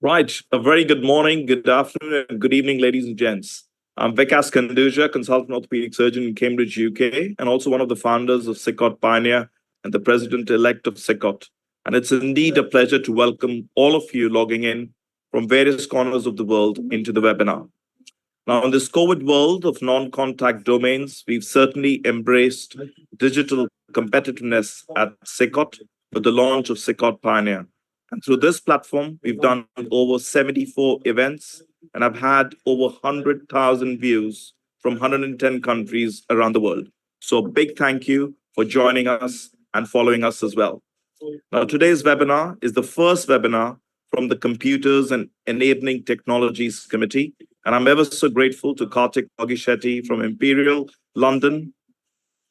Right. A very good morning, good afternoon, and good evening, ladies and gents. I'm VIKAS KHANDUJA, consultant orthopedic surgeon in Cambridge, UK, and also one of the founders of SICOT-PIONEER and the president-elect of SICOT. And it's indeed a pleasure to welcome all of you logging in from various corners of the world into the webinar. Now, in this COVID world of non-contact domains, we've certainly embraced digital competitiveness at SICOT with the launch of SICOT-PIONEER. And through this platform, we've done over 74 events and have had over 100,000 views from 110 countries around the world. So a big thank you for joining us and following us as well. Now, today's webinar is the first webinar from the Computers and Enabling Technologies Committee. And I'm ever so grateful to KARTIK LOGISHETTY from Imperial London,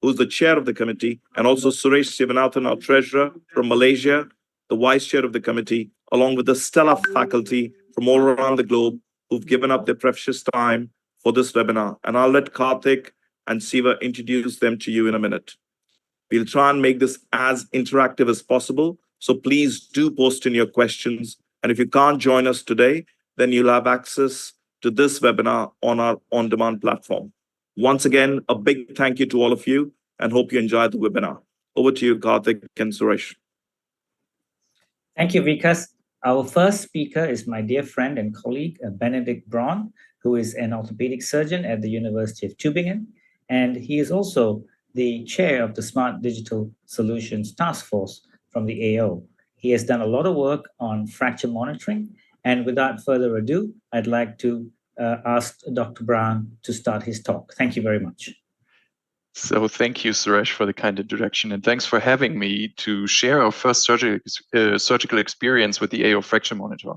who's the chair of the committee, and also SIVANANTHAN, our treasurer from Malaysia, the vice chair of the committee, along with the stellar faculty from all around the globe who've given up their precious time for this webinar. And I'll let KARTIK and Siva introduce them to you in a minute. We'll try and make this as interactive as possible. So please do post in your questions. And if you can't join us today, then you'll have access to this webinar on our on-demand platform. Once again, a big thank you to all of you and hope you enjoyed the webinar. Over to you, KARTIK and Suresh. Thank you, Vikas. Our first speaker is my dear friend and colleague, Benedikt Braun, who is an orthopedic surgeon at the University of Tübingen. And he is also the chair of the Smart Digital Solutions Task Force from the AO. He has done a lot of work on fracture monitoring. And without further ado, I'd like to ask Dr. Braun to start his talk. Thank you very much. So thank you, Suresh, for the kind introduction, and thanks for having me to share our first surgical experience with the AO fracture monitor.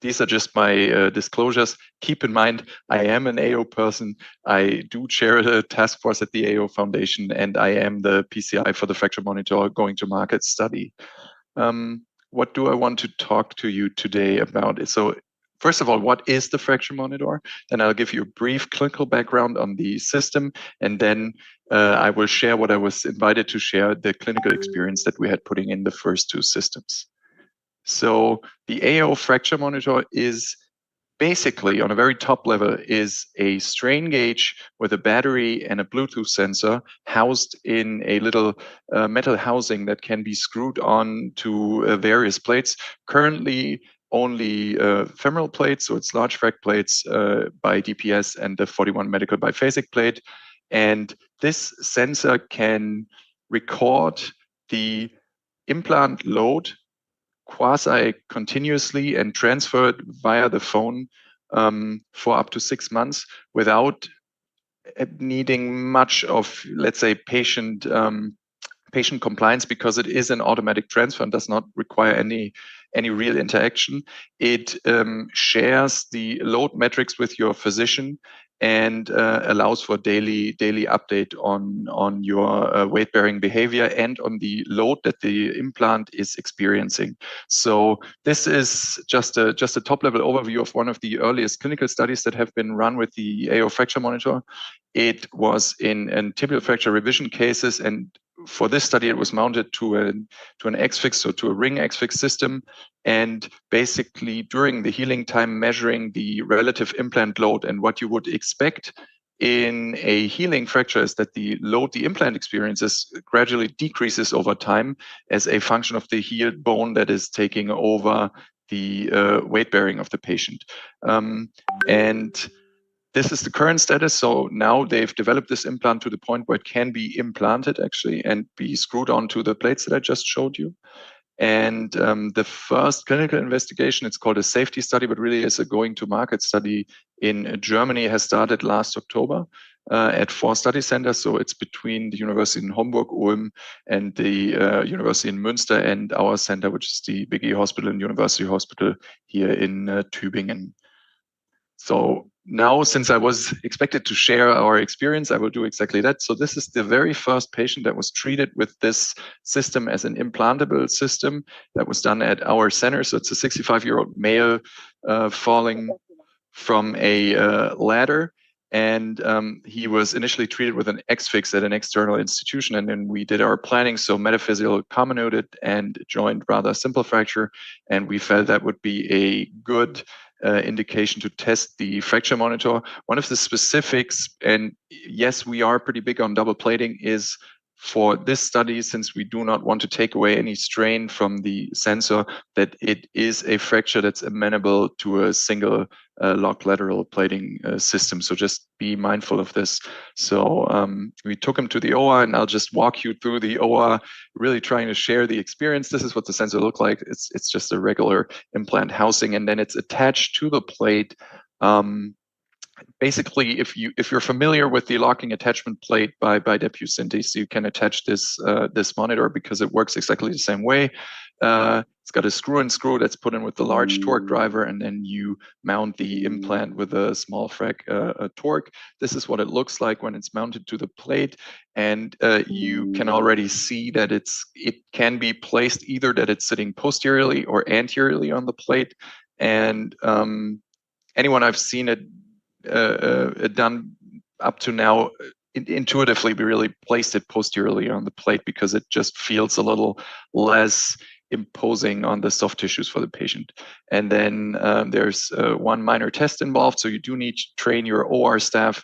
These are just my disclosures. Keep in mind, I am an AO person. I do chair a task force at the AO Foundation, and I am the PCI for the fracture monitor going to market study. What do I want to talk to you today about? So first of all, what is the fracture monitor? Then I'll give you a brief clinical background on the system, and then I will share what I was invited to share, the clinical experience that we had putting in the first two systems. So the AO fracture monitor is basically, on a very top level, is a strain gauge with a battery and a Bluetooth sensor housed in a little metal housing that can be screwed on to various plates. Currently, only femoral plates, so it's large frac plates by DPS and the 41 medical biphasic plate. And this sensor can record the implant load quasi-continuously and transfer it via the phone for up to 6 months without needing much of, let's say, patient compliance, because it is an automatic transfer and does not require any real interaction. It shares the load metrics with your physician and allows for daily update on your weight-bearing behavior and on the load that the implant is experiencing. So this is just a top-level overview of one of the earliest clinical studies that have been run with the AO fracture monitor. It was in tibial fracture revision cases, and for this study, it was mounted to an X-Fix, so to a ring X-Fix system, and basically during the healing time, measuring the relative implant load. And what you would expect in a healing fracture is that the load the implant experiences gradually decreases over time as a function of the healed bone that is taking over the weight bearing of the patient. And this is the current status. So now they've developed this implant to the point where it can be implanted actually and be screwed onto the plates that I just showed you. And the first clinical investigation, it's called a safety study, but really is a going to market study in Germany, has started last October at 4 study centers. So it's between the University in Homburg, Ulm, and the University in Münster, and our center, which is the Big E Hospital and University Hospital here in Tübingen. So now, since I was expected to share our experience, I will do exactly that. So this is the very first patient that was treated with this system as an implantable system that was done at our center. So it's a 65-year-old male falling from a ladder. And he was initially treated with an X-fix at an external institution, and then we did our planning. So metaphyseal comminuted and joint rather simple fracture, and we felt that would be a good indication to test the fracture monitor. One of the specifics, and yes, we are pretty big on double plating, is for this study, since we do not want to take away any strain from the sensor, that it is a fracture that's amenable to a single lock lateral plating system. So just be mindful of this. So we took him to the OR, and I'll just walk you through the OR, really trying to share the experience. This is what the sensor looked like. It's just a regular implant housing, and then it's attached to the plate. Basically, if you're familiar with the locking attachment plate by Depusynthese, you can attach this this monitor because it works exactly the same way. It's got a screw that's put in with the large torque driver, and then you mount the implant with a small frac torque. This is what it looks like when it's mounted to the plate, and you can already see that it can be placed either that it's sitting posteriorly or anteriorly on the plate. And anyone I've seen it done up to now, intuitively we really placed it posteriorly on the plate because it just feels a little less imposing on the soft tissues for the patient. And then there's one minor test involved, so you do need to train your OR staff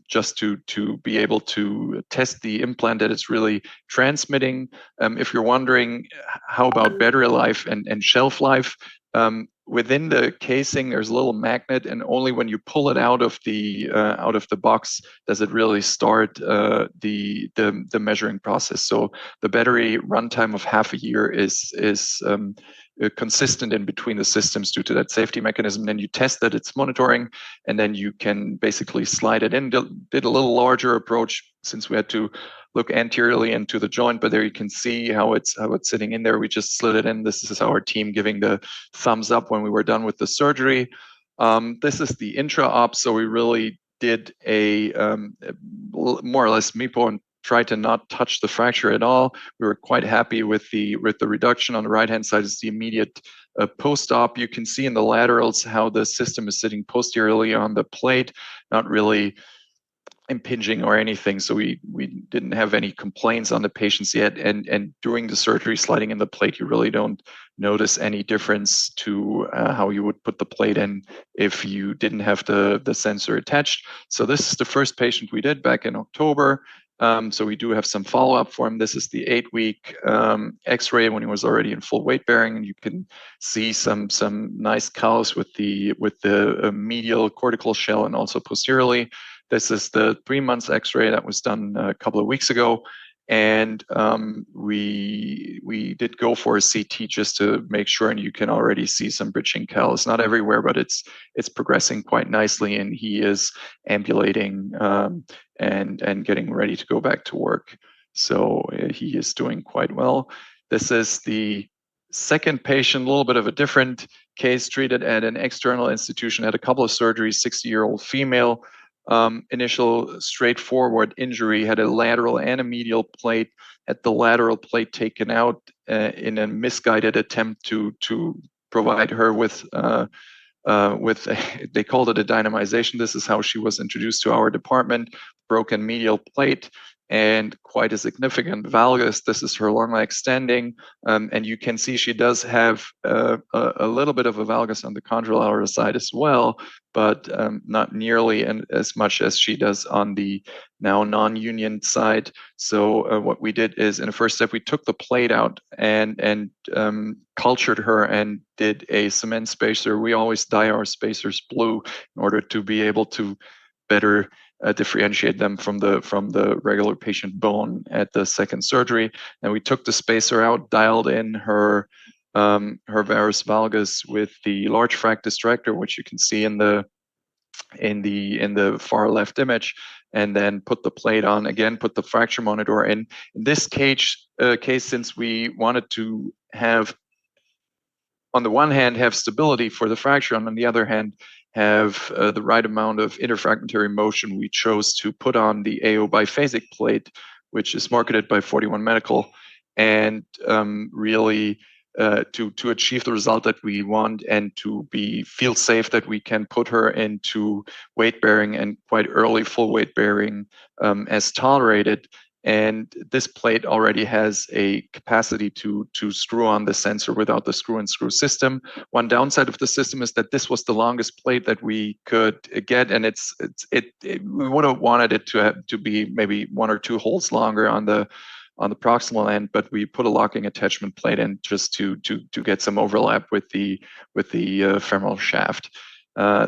just to be able to test the implant that it's really transmitting. If you're wondering how about battery life and shelf life, within the casing there's a little magnet, and only when you pull it out of the box does it really start the measuring process. So the battery runtime of half a year is consistent in between the systems due to that safety mechanism. Then you test that it's monitoring, and then you can basically slide it in. Did a little larger approach since we had to look anteriorly into the joint, but there you can see how it's sitting in there. We just slid it in. This is our team giving the thumbs up when we were done with the surgery. This is the intra-op, so we really did a more or less MIPO and tried to not touch the fracture at all. We were quite happy with the reduction. On the right-hand side is the immediate post-op. You can see in the laterals how the system is sitting posteriorly on the plate, not really impinging or anything. So we didn't have any complaints on the patients yet. And during the surgery, sliding in the plate, you really don't notice any difference to how you would put the plate in if you didn't have the sensor attached. So this is the first patient we did back in October. So we do have some follow-up for him. This is the 8-week X-ray when he was already in full weight bearing, and you can see some nice cows with the medial cortical shell and also posteriorly. This is the 3 months X-ray that was done a couple of weeks ago, and we did go for a CT just to make sure, and you can already see some bridging callus. Not everywhere, but it's progressing quite nicely, and he is ambulating and getting ready to go back to work. So he is doing quite well. This is the second patient, a little bit of a different case, treated at an external institution, had a couple of surgeries, 60-year-old female. Initial straightforward injury, had a lateral and a medial plate, had the lateral plate taken out in a misguided attempt to provide her with they called it a dynamization. This is how she was introduced to our department. Broken medial plate and quite a significant valgus. This is her long leg standing, and you can see she does have a little bit of a valgus on the contralateral side as well, but not nearly as much as she does on the now non-union side. So what we did is, in the first step, we took the plate out and cultured her and did a cement spacer. We always dye our spacers blue in order to be able to better differentiate them from the regular patient bone at the second surgery. And we took the spacer out, dialed in her varus valgus with the large frac distractor, which you can see in the far left image, and then put the plate on again, put the fracture monitor in. In this case, since we wanted to have, on the one hand, have stability for the fracture, and on the other hand, have the right amount of interfragmentary motion, we chose to put on the AO biphasic plate, which is marketed by 41 Medical, and really to achieve the result that we want and to feel safe that we can put her into weight bearing and quite early full weight bearing as tolerated. And this plate already has a capacity to screw on the sensor without the screw and screw system. One downside of the system is that this was the longest plate that we could get, and we would have wanted it to be maybe 1 or 2 holes longer on the proximal end, but we put a locking attachment plate in just to get some overlap with the femoral shaft.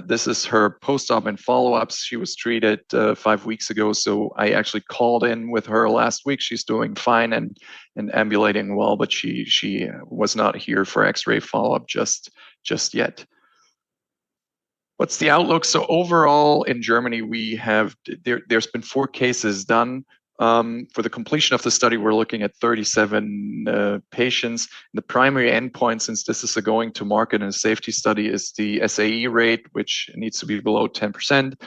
This is her post-op and follow-ups. She was treated 5 weeks ago, so I actually called in with her last week. She's doing fine and ambulating well, but she was not here for X-ray follow-up just yet. What's the outlook? So overall in Germany, there's been 4 cases done. For the completion of the study, we're looking at 37 patients. The primary endpoint, since this is a going to market and a safety study, is the SAE rate, which needs to be below 10%.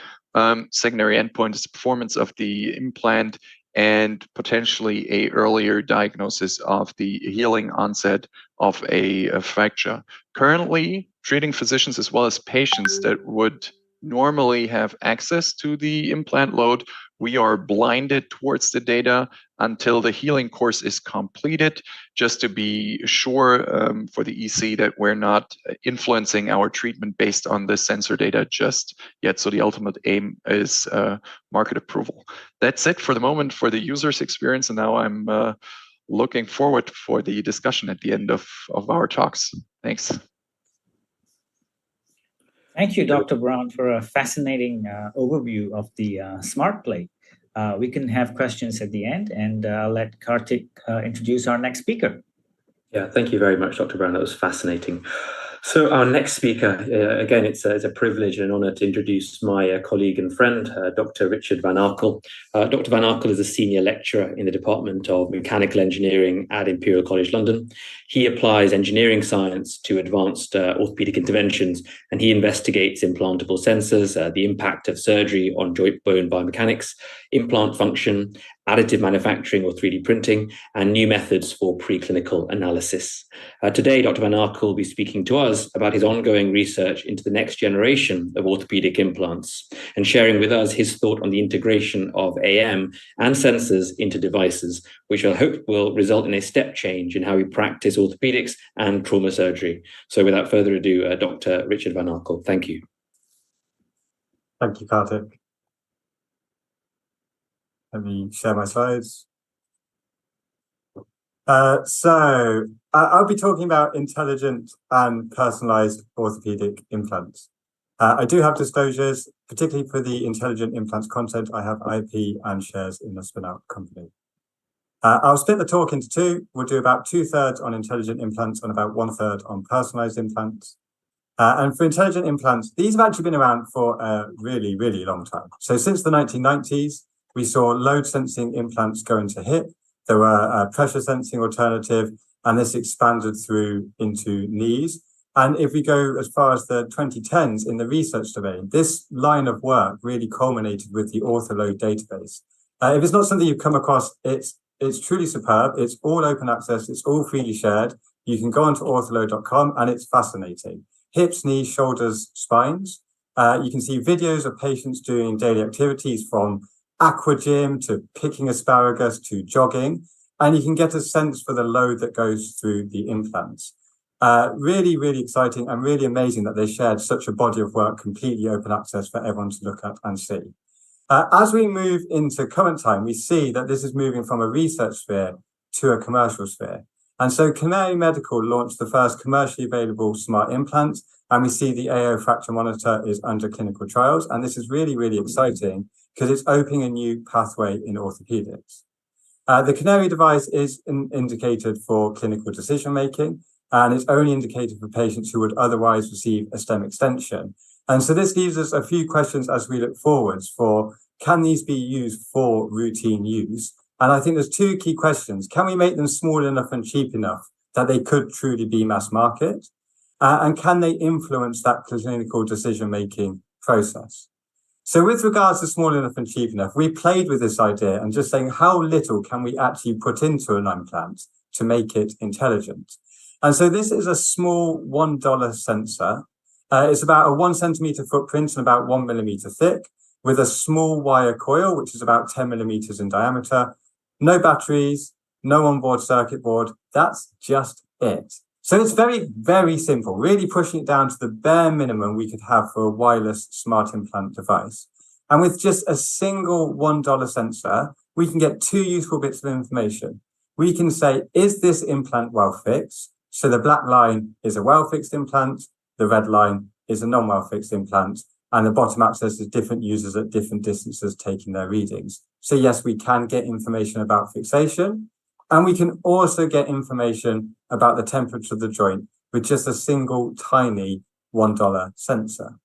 Secondary endpoint is performance of the implant and potentially a earlier diagnosis of the healing onset of a fracture. Currently, treating physicians as well as patients that would normally have access to the implant load, we are blinded towards the data until the healing course is completed, just to be sure for the EC that we're not influencing our treatment based on the sensor data just yet. So the ultimate aim is market approval. That's it for the moment for the user's experience. And now I'm looking forward for the discussion at the end of our talks. Thanks. Thank you, Dr. Braun, for a fascinating overview of the smart plate. We can have questions at the end, and I'll let KARTIK introduce our next speaker. Yeah, thank you very much, Dr. Braun. That was fascinating. So our next speaker, again, it's a privilege and an honor to introduce my colleague and friend, Dr. Richard van Arkel. Dr. van Arkel is a senior lecturer in the Department of Mechanical Engineering at Imperial College London. He applies engineering science to advanced orthopedic interventions, and he investigates implantable sensors, the impact of surgery on joint bone biomechanics, implant function, additive manufacturing or 3D printing, and new methods for preclinical analysis. Today, Dr. van Arkel will be speaking to us about his ongoing research into the next generation of orthopedic implants and sharing with us his thought on the integration of AM and sensors into devices, which I hope will result in a step change in how we practice orthopedics and trauma surgery. So without further ado, Dr. Richard van Arkel, thank you. Thank you, KARTIK. Let me share my slides. I'll be talking about intelligent and personalized orthopedic implants. I do have disclosures, particularly for the intelligent implants content. I have IP and shares in the spin-out company. I'll split the talk into 2. We'll do about 2/3 on intelligent implants and about 1/3 on personalized implants. And for intelligent implants, these have actually been around for a really, really long time. So since the 1990s, we saw load sensing implants go into hip. There were a pressure sensing alternative, and this expanded through into knees. And if we go as far as the 2010s in the research domain, this line of work really culminated with the OrthoLoad database. If it's not something you've come across, it's truly superb. It's all open access. It's all freely shared. You can go onto orthoload.com, and it's fascinating. Hips, knees, shoulders, spines. You can see videos of patients doing daily activities from aqua gym to picking asparagus to jogging, and you can get a sense for the load that goes through the implants. Really, really exciting and really amazing that they shared such a body of work, completely open access for everyone to look at and see. As we move into current time, we see that this is moving from a research sphere to a commercial sphere. And so Canary Medical launched the first commercially available smart implant, and we see the AO fracture monitor is under clinical trials. And this is really, really exciting because it's opening a new pathway in orthopedics. The Canary device is indicated for clinical decision-making, and it's only indicated for patients who would otherwise receive a stem extension. And so this leaves us a few questions as we look forwards for, can these be used for routine use? And I think there's 2 key questions. Can we make them small enough and cheap enough that they could truly be mass market? And can they influence that clinical decision-making process? So with regards to small enough and cheap enough, we played with this idea and just saying how little can we actually put into an implant to make it intelligent? And so this is a small $1 sensor. It's about a 1 centimeter footprint and about 1 millimeter thick, with a small wire coil, which is about 10 millimeters in diameter. No batteries, no onboard circuit board. That's just it. So it's very, very simple, really pushing it down to the bare minimum we could have for a wireless smart implant device. And with just a single $1 sensor, we can get two useful bits of information. We can say, is this implant well fixed? So the black line is a well-fixed implant, the red line is a non-well-fixed implant, and the bottom axis is different users at different distances taking their readings. So yes, we can get information about fixation, and we can also get information about the temperature of the joint with just a single tiny $1 sensor.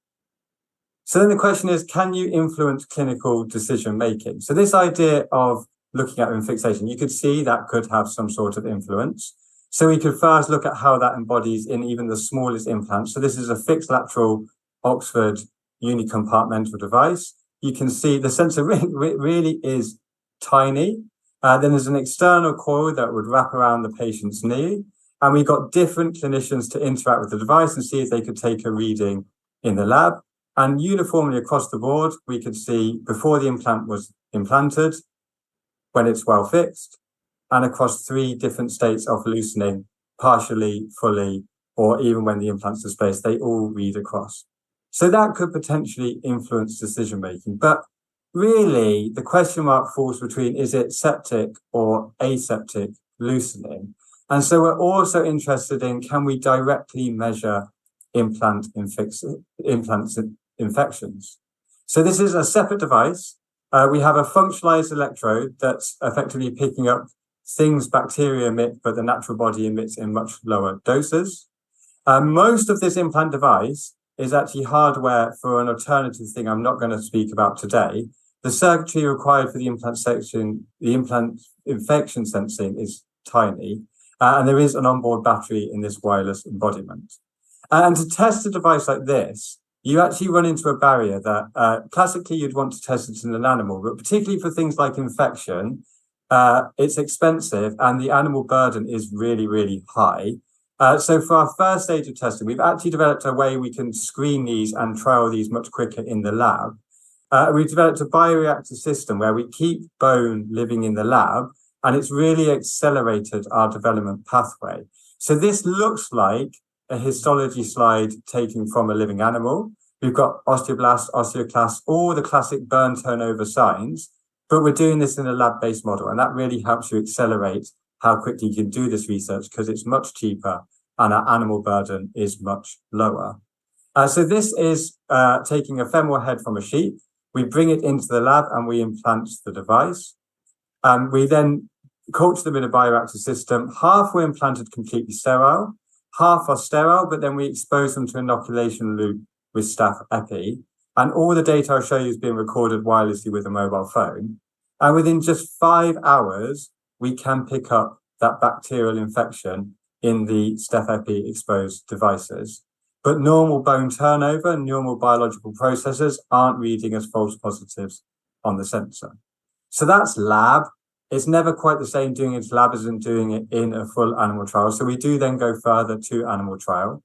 So then the question is, can you influence clinical decision making? So this idea of looking at fixation, you could see that could have some sort of influence. So we could first look at how that embodies in even the smallest implants. So this is a fixed lateral Oxford unicompartmental device. You can see the sensor really is tiny. Then there's an external coil that would wrap around the patient's knee. And we got different clinicians to interact with the device and see if they could take a reading in the lab. And uniformly across the board, we could see before the implant was implanted, when it's well fixed, and across 3 different states of loosening, partially, fully, or even when the implant's displaced, they all read across. So that could potentially influence decision-making. But really, the question mark falls between, is it septic or aseptic loosening? And so we're also interested in, can we directly measure implants infections? So this is a separate device. We have a functionalized electrode that's effectively picking up things bacteria emit, but the natural body emits in much lower doses. Most of this implant device is actually hardware for an alternative thing I'm not going to speak about today. The circuitry required for the implant infection sensing is tiny, and there is an onboard battery in this wireless embodiment. And to test a device like this, you actually run into a barrier that classically you'd want to test it in an animal, but particularly for things like infection, it's expensive and the animal burden is really, really high. So for our first stage of testing, we've actually developed a way we can screen these and trial these much quicker in the lab. We've developed a bioreactor system where we keep bone living in the lab, and it's really accelerated our development pathway. So this looks like a histology slide taken from a living animal. We've got osteoblast, osteoclast, all the classic burn turnover signs, but we're doing this in a lab-based model, and that really helps you accelerate how quickly you can do this research because it's much cheaper and our animal burden is much lower. So this is taking a femoral head from a sheep. We bring it into the lab and we implant the device. We then culture them in a bioreactor system. Half were implanted completely sterile, half are sterile, but then we expose them to inoculation loop with staph epi. And all the data I'll show you is being recorded wirelessly with a mobile phone. And within just 5 hours, we can pick up that bacterial infection in the staph epi exposed devices. But normal bone turnover and normal biological processes aren't reading as false positives on the sensor. So that's lab. It's never quite the same doing it in lab as in doing it in a full animal trial. So we do then go further to animal trial.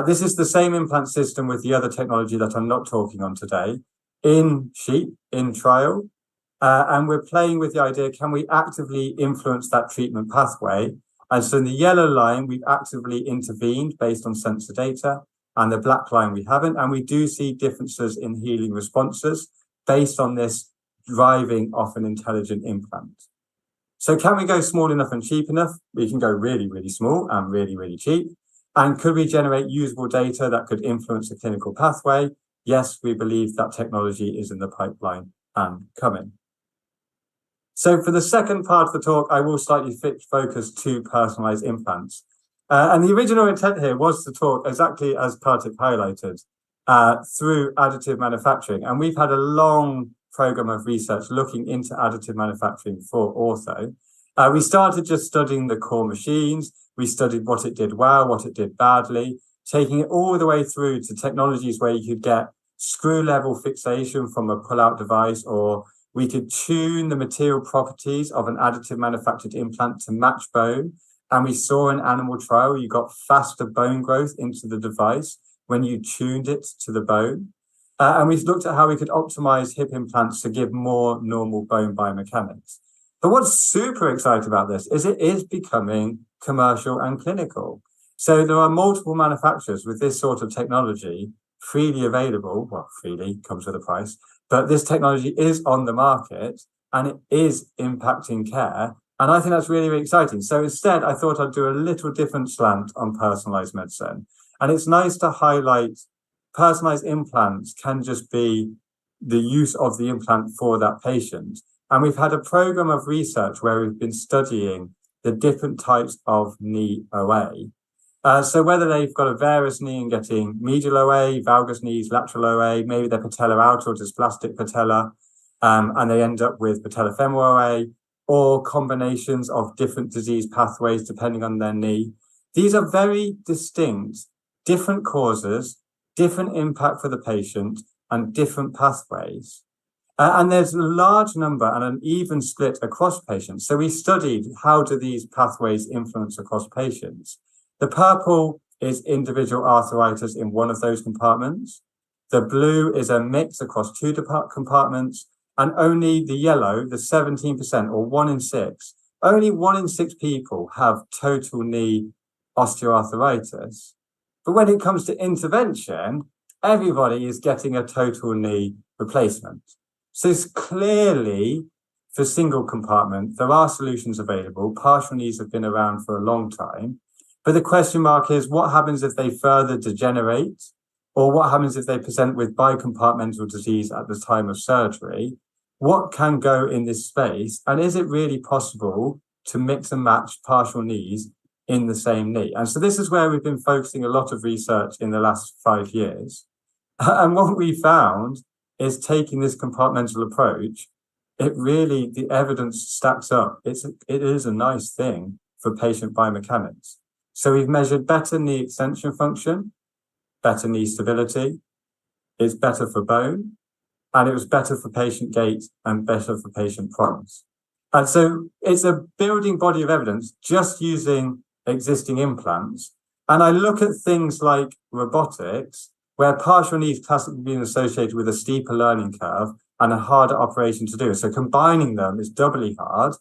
This is the same implant system with the other technology that I'm not talking on today in sheep, in trial. And we're playing with the idea, can we actively influence that treatment pathway? And so in the yellow line, we've actively intervened based on sensor data, and the black line we haven't. And we do see differences in healing responses based on this driving off an intelligent implant. So can we go small enough and cheap enough? We can go really, really small and really, really cheap. And could we generate usable data that could influence the clinical pathway? Yes, we believe that technology is in the pipeline and coming. So for the second part of the talk, I will slightly focus to personalized implants. And the original intent here was to talk exactly as KARTIK highlighted, through additive manufacturing. And we've had a long program of research looking into additive manufacturing for ortho. We started just studying the core machines. We studied what it did well, what it did badly, taking it all the way through to technologies where you could get screw level fixation from a pull-out device, or we could tune the material properties of an additive manufactured implant to match bone. And we saw in animal trial, you got faster bone growth into the device when you tuned it to the bone. And we've looked at how we could optimize hip implants to give more normal bone biomechanics. But what's super exciting about this is it is becoming commercial and clinical. So there are multiple manufacturers with this sort of technology freely available. Well, freely comes with a price, but this technology is on the market and it is impacting care. And I think that's really, really exciting. So instead, I thought I'd do a little different slant on personalized medicine. And it's nice to highlight personalized implants can just be the use of the implant for that patient. And we've had a program of research where we've been studying the different types of knee OA. So whether they've got a varus knee and getting medial OA, valgus knees, lateral OA, maybe they're patella alta or dysplastic patella, and they end up with patellofemoral OA, or combinations of different disease pathways depending on their knee. These are very distinct, different causes, different impact for the patient, and different pathways. And there's a large number and an even split across patients. So we studied how do these pathways influence across patients. The purple is individual arthritis in one of those compartments. The blue is a mix across two compartments. And only the yellow, the 17%, or 1 in 6, only 1 in 6 people have total knee osteoarthritis. But when it comes to intervention, everybody is getting a total knee replacement. So it's clearly, for single compartment, there are solutions available. Partial knees have been around for a long time. But the question mark is, what happens if they further degenerate? Or what happens if they present with bicompartmental disease at the time of surgery? What can go in this space? And is it really possible to mix and match partial knees in the same knee? And so this is where we've been focusing a lot of research in the last 5 years. And what we found is taking this compartmental approach, the evidence stacks up. It is a nice thing for patient biomechanics. So we've measured better knee extension function, better knee stability. It's better for bone. And it was better for patient gait and better for patient prongs. And so it's a building body of evidence just using existing implants. And I look at things like robotics, where partial knees classically been associated with a steeper learning curve and a harder operation to do. So combining them is doubly hard.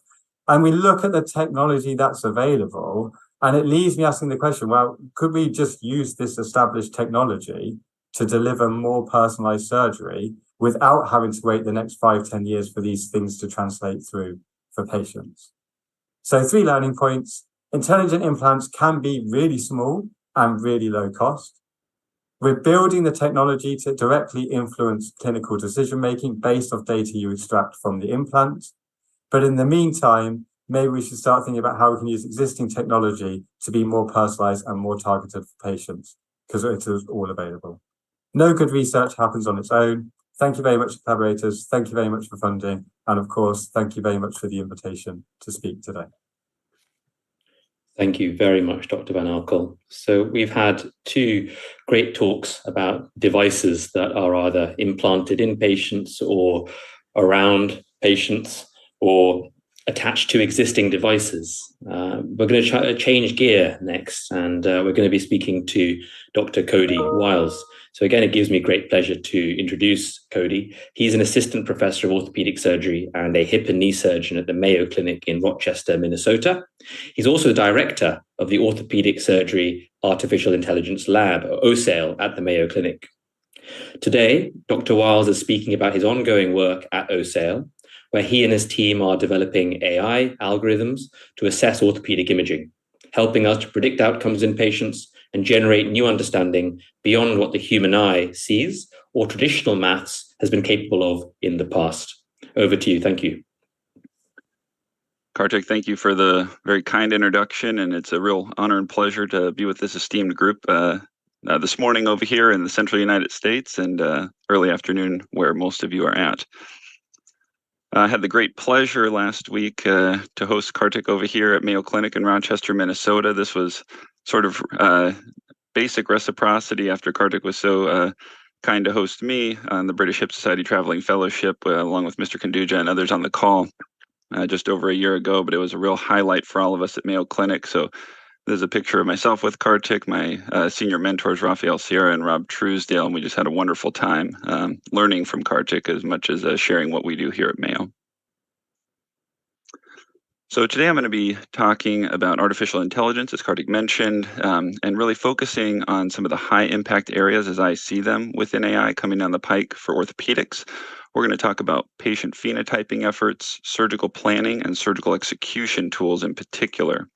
And we look at the technology that's available, and it leaves me asking the question, well, could we just use this established technology to deliver more personalized surgery without having to wait the next 5-10 years for these things to translate through for patients? So 3 learning points. Intelligent implants can be really small and really low cost. We're building the technology to directly influence clinical decision-making based off data you extract from the implant. But in the meantime, maybe we should start thinking about how we can use existing technology to be more personalized and more targeted for patients, because it is all available. No good research happens on its own. Thank you very much to collaborators. Thank you very much for funding. And of course, thank you very much for the invitation to speak today. Thank you very much, Dr. Van Arkel. So we've had 2 great talks about devices that are either implanted in patients or around patients or attached to existing devices. We're going to change gear next, and we're going to be speaking to Dr. Cody Wyles. So again, it gives me great pleasure to introduce Cody. He's an assistant professor of orthopedic surgery and a hip and knee surgeon at the Mayo Clinic in Rochester, Minnesota. He's also the director of the Orthopedic Surgery Artificial Intelligence Lab, or OSAIL, at the Mayo Clinic. Today, Dr. Wyles is speaking about his ongoing work at OSAIL, where he and his team are developing AI algorithms to assess orthopedic imaging, helping us to predict outcomes in patients and generate new understanding beyond what the human eye sees or traditional maths has been capable of in the past. Over to you. Thank you. Kartik, thank you for the very kind introduction, and it's a real honor and pleasure to be with this esteemed group this morning over here in the central United States and early afternoon where most of you are at. I had the great pleasure last week to host Kartik over here at Mayo Clinic in Rochester, Minnesota. This was sort of basic reciprocity after Kartik was so kind to host me on the British Hip Society Traveling Fellowship, along with Mr. KHANDUJA and others on the call. just over a year ago, but it was a real highlight for all of us at Mayo Clinic. So there's a picture of myself with KARTIK, my senior mentors, Raphael Sierra and Rob Truesdale, and we just had a wonderful time learning from KARTIK as much as sharing what we do here at Mayo. So today I'm going to be talking about artificial intelligence, as KARTIK mentioned, and really focusing on some of the high impact areas as I see them within AI coming down the pike for orthopedics. We're going to talk about patient phenotyping efforts, surgical planning, and surgical execution tools in particular.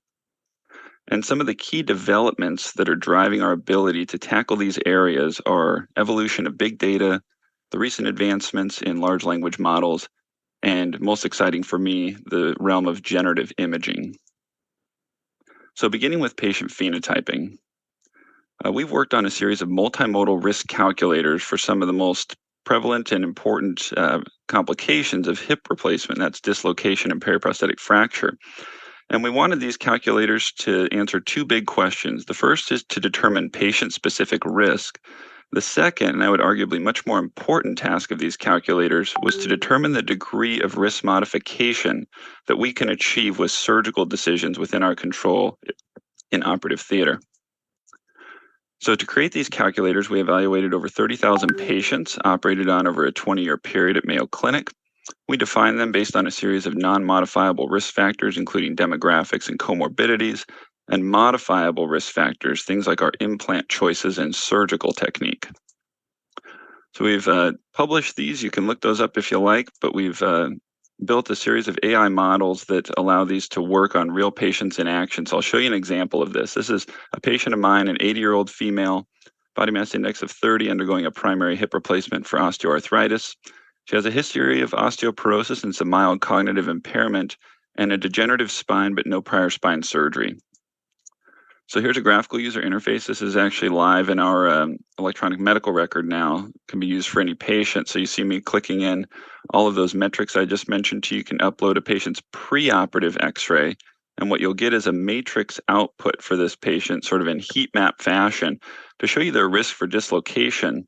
And some of the key developments that are driving our ability to tackle these areas are evolution of big data, the recent advancements in large language models, and most exciting for me, the realm of generative imaging. So beginning with patient phenotyping, we've worked on a series of multimodal risk calculators for some of the most prevalent and important complications of hip replacement, that's dislocation and periprosthetic fracture. And we wanted these calculators to answer two big questions. The first is to determine patient-specific risk. The second, and I would arguably much more important task of these calculators, was to determine the degree of risk modification that we can achieve with surgical decisions within our control in operative theater. So to create these calculators, we evaluated over 30,000 patients operated on over a 20-year period at Mayo Clinic. We define them based on a series of non-modifiable risk factors, including demographics and comorbidities, and modifiable risk factors, things like our implant choices and surgical technique. So we've published these. You can look those up if you like, but we've built a series of AI models that allow these to work on real patients in action. So I'll show you an example of this. This is a patient of mine, an 80-year-old female, body mass index of 30, undergoing a primary hip replacement for osteoarthritis. She has a history of osteoporosis and some mild cognitive impairment and a degenerative spine, but no prior spine surgery. So here's a graphical user interface. This is actually live in our electronic medical record now. It can be used for any patient. So you see me clicking in all of those metrics I just mentioned to you. You can upload a patient's preoperative x-ray. And what you'll get is a matrix output for this patient, sort of in heat map fashion, to show you their risk for dislocation.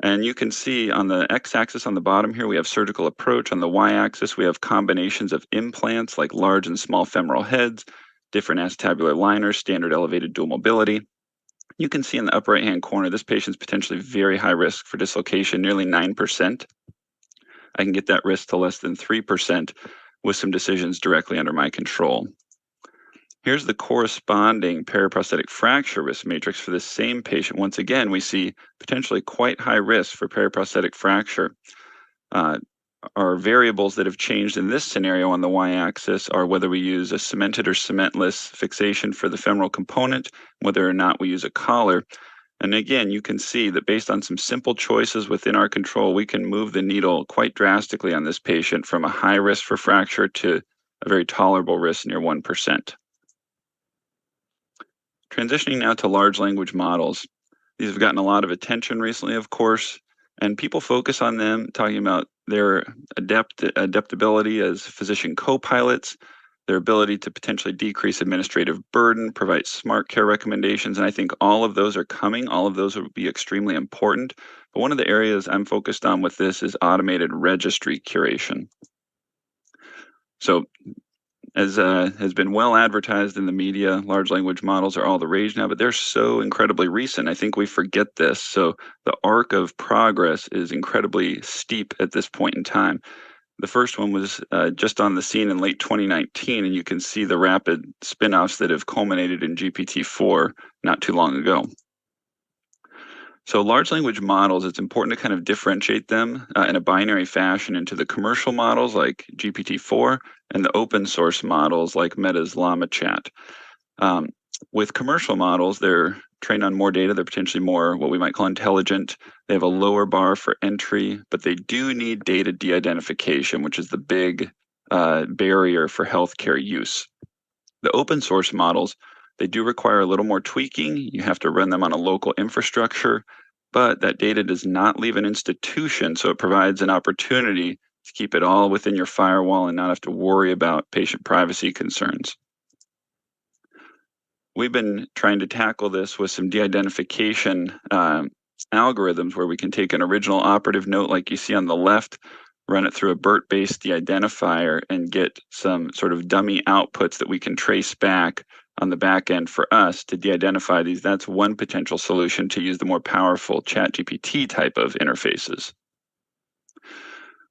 And you can see on the x-axis on the bottom here, we have surgical approach. On the y-axis, we have combinations of implants like large and small femoral heads, different acetabular liners, standard elevated dual mobility. You can see in the upper right-hand corner, this patient's potentially very high risk for dislocation, nearly 9%. I can get that risk to less than 3% with some decisions directly under my control. Here's the corresponding periprosthetic fracture risk matrix for the same patient. Once again, we see potentially quite high risk for periprosthetic fracture. Our variables that have changed in this scenario on the y-axis are whether we use a cemented or cementless fixation for the femoral component, whether or not we use a collar. And again, you can see that based on some simple choices within our control, we can move the needle quite drastically on this patient from a high risk for fracture to a very tolerable risk near 1%. Transitioning now to large language models. These have gotten a lot of attention recently, of course, and people focus on them, talking about their adaptability as physician co-pilots, their ability to potentially decrease administrative burden, provide smart care recommendations, and I think all of those are coming. All of those will be extremely important. But one of the areas I'm focused on with this is automated registry curation. So, as has been well advertised in the media, large language models are all the rage now, but they're so incredibly recent. I think we forget this. So the arc of progress is incredibly steep at this point in time. The first one was just on the scene in late 2019, and you can see the rapid spin-offs that have culminated in GPT-4 not too long ago. So large language models, it's important to kind of differentiate them in a binary fashion into the commercial models like GPT-4 and the open source models like Meta's Llama Chat. With commercial models, they're trained on more data. They're potentially more what we might call intelligent. They have a lower bar for entry, but they do need data de-identification, which is the big barrier for healthcare use. The open source models, they do require a little more tweaking. You have to run them on a local infrastructure, but that data does not leave an institution, so it provides an opportunity to keep it all within your firewall and not have to worry about patient privacy concerns. We've been trying to tackle this with some de-identification algorithms where we can take an original operative note like you see on the left, run it through a BERT-based de-identifier, and get some sort of dummy outputs that we can trace back on the back end for us to de-identify these. That's one potential solution to use the more powerful ChatGPT type of interfaces.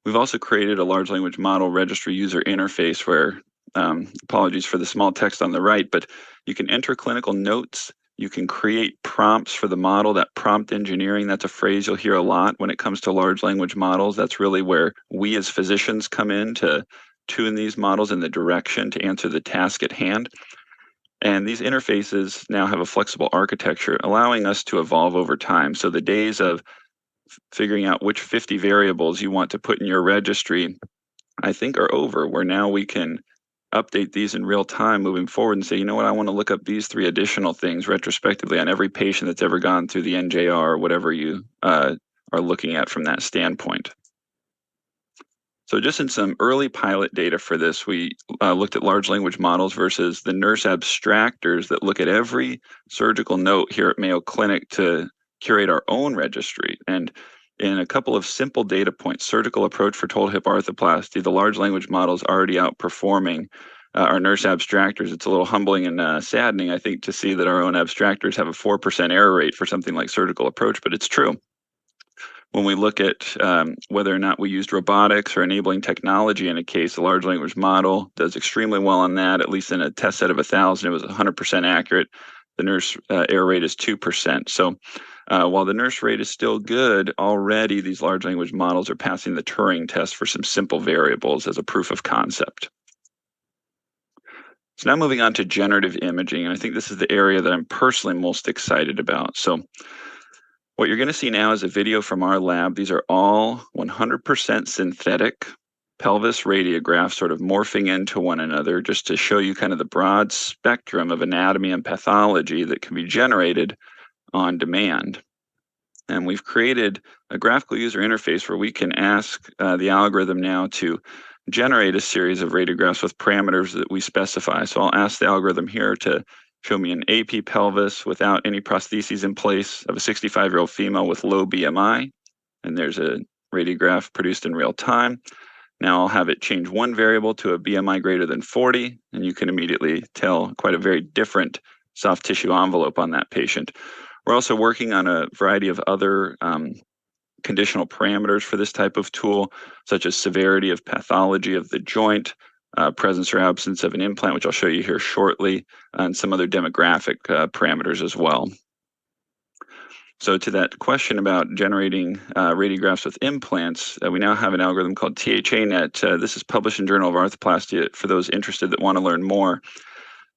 We've also created a large language model registry user interface where, apologies for the small text on the right, but you can enter clinical notes. You can create prompts for the model. That prompt engineering, that's a phrase you'll hear a lot when it comes to large language models. That's really where we as physicians come in to tune these models in the direction to answer the task at hand. And these interfaces now have a flexible architecture, allowing us to evolve over time. So the days of figuring out which 50 variables you want to put in your registry, I think, are over, where now we can update these in real time moving forward and say, you know what, I want to look up these 3 additional things retrospectively on every patient that's ever gone through the NJR or whatever you are looking at from that standpoint. So just in some early pilot data for this, we looked at large language models versus the nurse abstractors that look at every surgical note here at Mayo Clinic to curate our own registry. And in a couple of simple data points, surgical approach for total hip arthroplasty, the large language model is already outperforming our nurse abstractors. It's a little humbling and saddening, I think, to see that our own abstractors have a 4% error rate for something like surgical approach, but it's true. When we look at whether or not we used robotics or enabling technology in a case, a large language model does extremely well on that. At least in a test set of 1,000, it was 100% accurate. The nurse error rate is 2%. So while the nurse rate is still good, already these large language models are passing the Turing test for some simple variables as a proof of concept. So now moving on to generative imaging, and I think this is the area that I'm personally most excited about. So what you're going to see now is a video from our lab. These are all 100% synthetic pelvis radiographs sort of morphing into one another just to show you kind of the broad spectrum of anatomy and pathology that can be generated on demand. And we've created a graphical user interface where we can ask the algorithm now to generate a series of radiographs with parameters that we specify. So I'll ask the algorithm here to show me an AP pelvis without any prostheses in place of a 65-year-old female with low BMI. And there's a radiograph produced in real time. Now I'll have it change one variable to a BMI greater than 40, and you can immediately tell quite a very different soft tissue envelope on that patient. We're also working on a variety of other conditional parameters for this type of tool, such as severity of pathology of the joint, presence or absence of an implant, which I'll show you here shortly, and some other demographic parameters as well. So to that question about generating radiographs with implants, we now have an algorithm called THANet. This is published in Journal of Arthroplasty for those interested that want to learn more.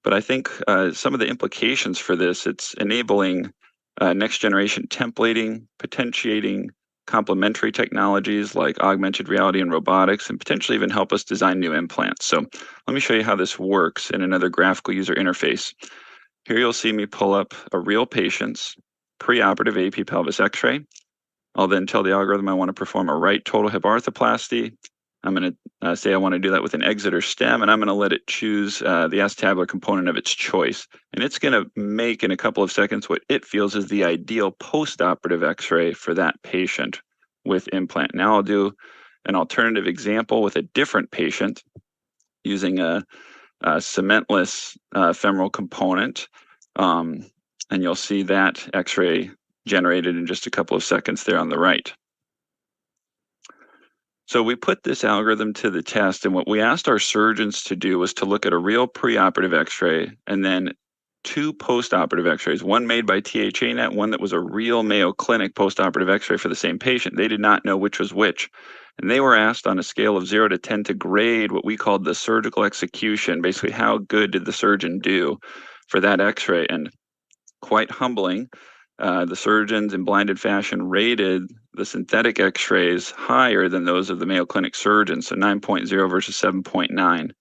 But I think some of the implications for this, it's enabling next generation templating, potentiating complementary technologies like augmented reality and robotics, and potentially even help us design new implants. So let me show you how this works in another graphical user interface. Here you'll see me pull up a real patient's preoperative AP pelvis x-ray. I'll then tell the algorithm I want to perform a right total hip arthroplasty. I'm going to say I want to do that with an exit or stem, and I'm going to let it choose the acetabular component of its choice. And it's going to make in a couple of seconds what it feels is the ideal post-operative x-ray for that patient with implant. Now I'll do an alternative example with a different patient using a cementless femoral component. And you'll see that x-ray generated in just a couple of seconds there on the right. So we put this algorithm to the test, and what we asked our surgeons to do was to look at a real preoperative x-ray and then 2 postoperative x-rays, one made by THANet, one that was a real Mayo Clinic postoperative x-ray for the same patient. They did not know which was which. And they were asked on a scale of 0 to 10 to grade what we called the surgical execution, basically how good did the surgeon do for that x-ray. And quite humbling, the surgeons in blinded fashion rated the synthetic x-rays higher than those of the Mayo Clinic surgeons, so 9.0 versus 7.9.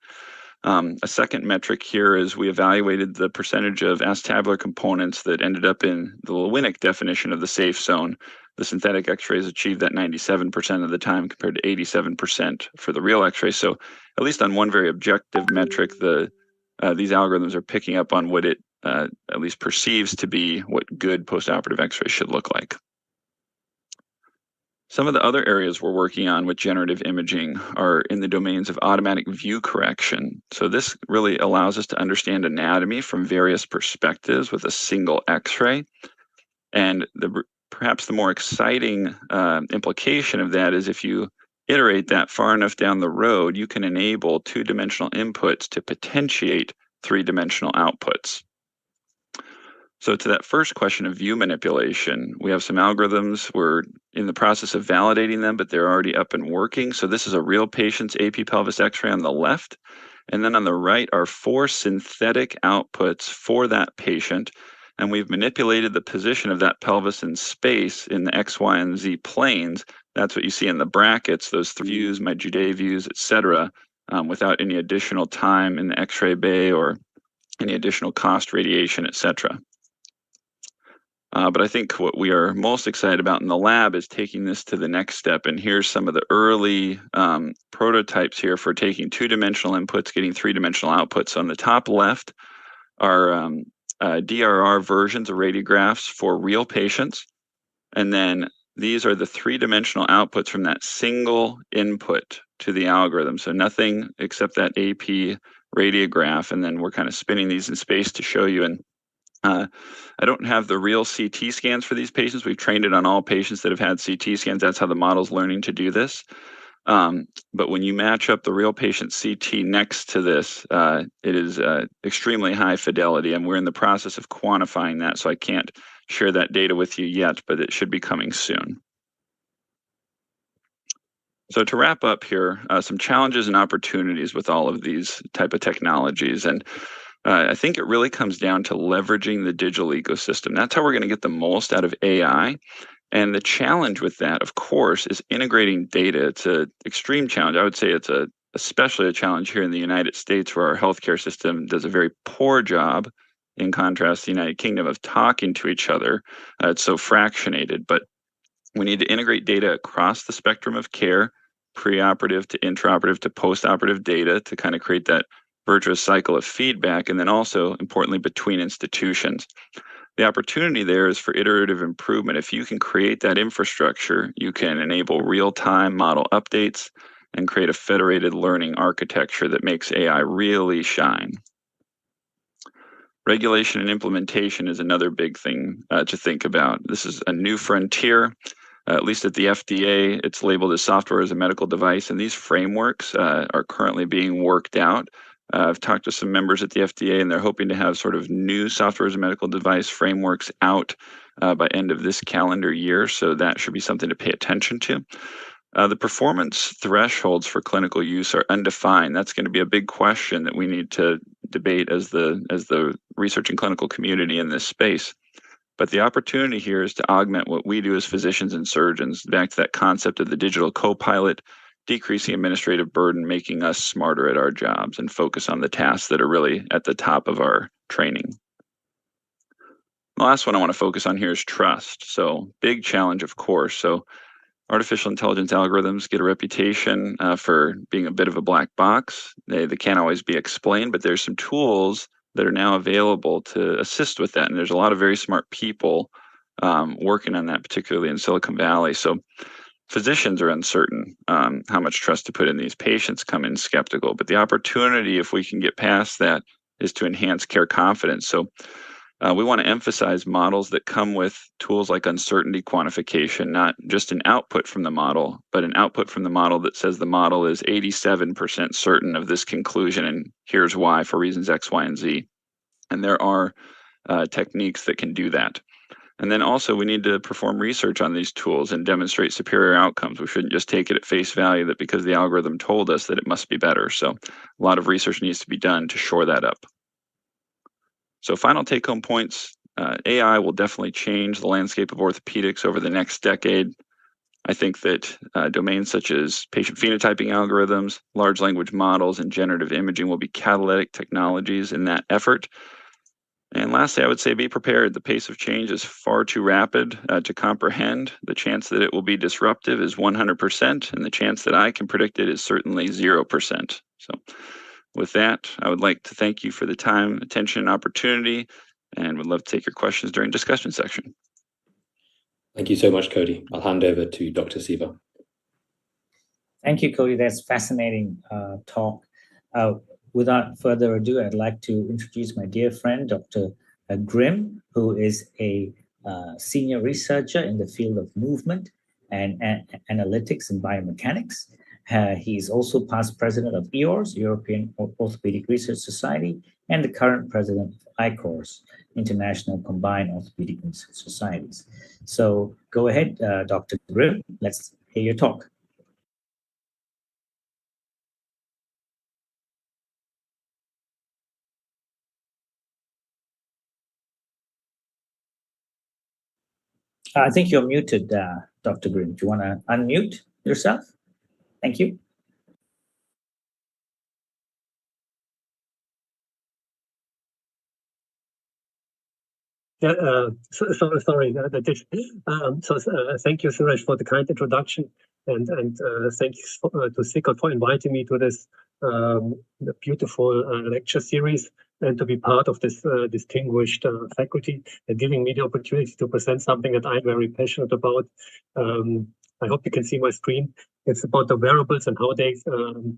A second metric here is we evaluated the percentage of acetabular components that ended up in the Lewinnek definition of the safe zone. The synthetic x-rays achieved that 97% of the time compared to 87% for the real x-ray. So at least on one very objective metric, these algorithms are picking up on what it at least perceives to be what good postoperative x-ray should look like. Some of the other areas we're working on with generative imaging are in the domains of automatic view correction. So this really allows us to understand anatomy from various perspectives with a single X-ray. And perhaps the more exciting implication of that is if you iterate that far enough down the road, you can enable two-dimensional inputs to potentiate three-dimensional outputs. So to that first question of view manipulation, we have some algorithms. We're in the process of validating them, but they're already up and working. So this is a real patient's AP pelvis X-ray on the left. And then on the right are 4 synthetic outputs for that patient. And we've manipulated the position of that pelvis in space in the X, Y, and Z planes. That's what you see in the brackets, those 3 views, my Judet views, etc., without any additional time in the X-ray bay or any additional cost, radiation, etc. But I think what we are most excited about in the lab is taking this to the next step. And here's some of the early prototypes here for taking two-dimensional inputs, getting three-dimensional outputs. On the top left are DRR versions of radiographs for real patients. And then these are the three-dimensional outputs from that single input to the algorithm. So nothing except that AP radiograph. And then we're kind of spinning these in space to show you. And I don't have the real CT scans for these patients. We've trained it on all patients that have had CT scans. That's how the model's learning to do this. But when you match up the real patient CT next to this, it is extremely high fidelity, and we're in the process of quantifying that, so I can't share that data with you yet, but it should be coming soon. So to wrap up here, some challenges and opportunities with all of these type of technologies. And I think it really comes down to leveraging the digital ecosystem. That's how we're going to get the most out of AI. And the challenge with that, of course, is integrating data. It's an extreme challenge. I would say it's especially a challenge here in the United States, where our healthcare system does a very poor job, in contrast to the United Kingdom, of talking to each other. It's so fractionated, but we need to integrate data across the spectrum of care, preoperative to intraoperative to postoperative data, to kind of create that virtuous cycle of feedback, and then also, importantly, between institutions. The opportunity there is for iterative improvement. If you can create that infrastructure, you can enable real-time model updates and create a federated learning architecture that makes AI really shine. Regulation and implementation is another big thing to think about. This is a new frontier. At least at the FDA, it's labeled as software as a medical device, and these frameworks are currently being worked out. I've talked to some members at the FDA, and they're hoping to have sort of new software as a medical device frameworks out by end of this calendar year. So that should be something to pay attention to. The performance thresholds for clinical use are undefined. That's going to be a big question that we need to debate as the research and clinical community in this space. But the opportunity here is to augment what we do as physicians and surgeons, back to that concept of the digital co-pilot, decreasing administrative burden, making us smarter at our jobs, and focus on the tasks that are really at the top of our training. The last one I want to focus on here is trust. So big challenge, of course. So artificial intelligence algorithms get a reputation for being a bit of a black box. They can't always be explained, but there's some tools that are now available to assist with that. And there's a lot of very smart people working on that, particularly in Silicon Valley. So physicians are uncertain how much trust to put in these. Patients come in skeptical, but the opportunity, if we can get past that, is to enhance care confidence. So we want to emphasize models that come with tools like uncertainty quantification, not just an output from the model, but an output from the model that says the model is 87% certain of this conclusion, and here's why, for reasons X, Y, and Z. And there are techniques that can do that. And then also we need to perform research on these tools and demonstrate superior outcomes. We shouldn't just take it at face value that because the algorithm told us that it must be better. So a lot of research needs to be done to shore that up. So final take-home points, AI will definitely change the landscape of orthopedics over the next decade. I think that domains such as patient phenotyping algorithms, large language models, and generative imaging will be catalytic technologies in that effort. And lastly, I would say be prepared. The pace of change is far too rapid to comprehend. The chance that it will be disruptive is 100%, and the chance that I can predict it is certainly 0%. So with that, I would like to thank you for the time, attention, and opportunity, and would love to take your questions during discussion section. Thank you so much, Cody. I'll hand over to Dr. Siva. Thank you, Cody. That's fascinating talk. Without further ado, I'd like to introduce my dear friend, Dr. Grimm, who is a senior researcher in the field of movement and analytics and biomechanics. He's also past president of EORS, European Orthopaedic Research Society, and the current president of ICORS, International Combined Orthopaedic Research Societies. So go ahead, Dr. Grimm. Let's hear your talk. I think you're muted, Dr. Grimm. Do you want to unmute yourself? Thank you. Yeah, sorry. Thank you, Suresh, for the kind introduction, and thanks to SICOT for inviting me to this beautiful lecture series and to be part of this distinguished faculty and giving me the opportunity to present something that I'm very passionate about. I hope you can see my screen. It's about the wearables and how they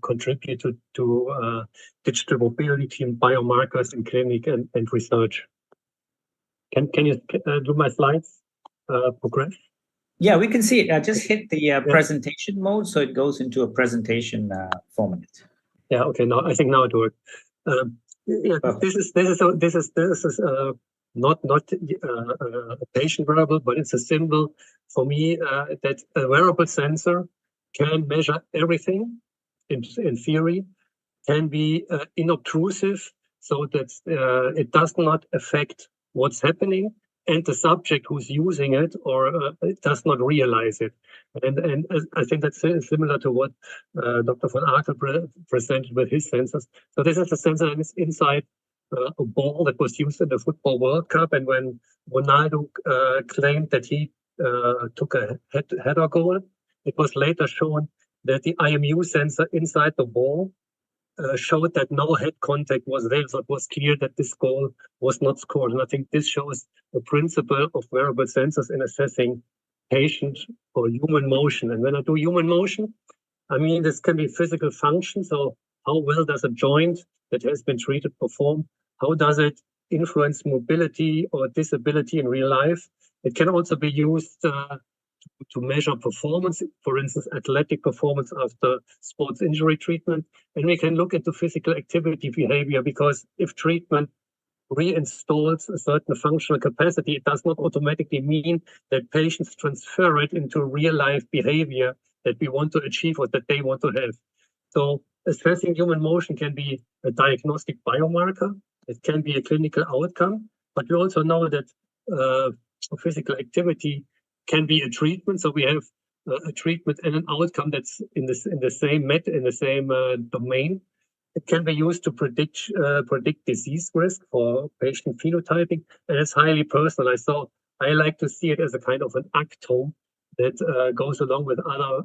contribute to digital mobility and biomarkers in clinic and research. Can you do my slides progress? Yeah, we can see it. Just hit the presentation mode, so it goes into a presentation format. Yeah. Okay. Now I think now it works. Yeah, this is not a patient wearable, but it's a symbol for me that a wearable sensor can measure everything in theory, can be inobtrusive, so that it does not affect what's happening, and the subject who's using it or does not realize it. And I think that's similar to what Dr. von Arkel presented with his sensors. So this is a sensor that is inside a ball that was used in the Football World Cup. And when Ronaldo claimed that he took a header goal, it was later shown that the IMU sensor inside the ball showed that no head contact was there, so it was clear that this goal was not scored. And I think this shows the principle of wearable sensors in assessing patient or human motion. And when I do human motion, I mean, this can be physical function. So how well does a joint that has been treated perform? How does it influence mobility or disability in real life? It can also be used to measure performance, for instance, athletic performance after sports injury treatment. And we can look into physical activity behavior, because if treatment reinstalls a certain functional capacity, it does not automatically mean that patients transfer it into real life behavior that we want to achieve or that they want to have. So assessing human motion can be a diagnostic biomarker. It can be a clinical outcome, but we also know that physical activity can be a treatment. So we have a treatment and an outcome that's in the same domain. It can be used to predict disease risk for patient phenotyping, and it's highly personalized. So I like to see it as a kind of an actome that goes along with other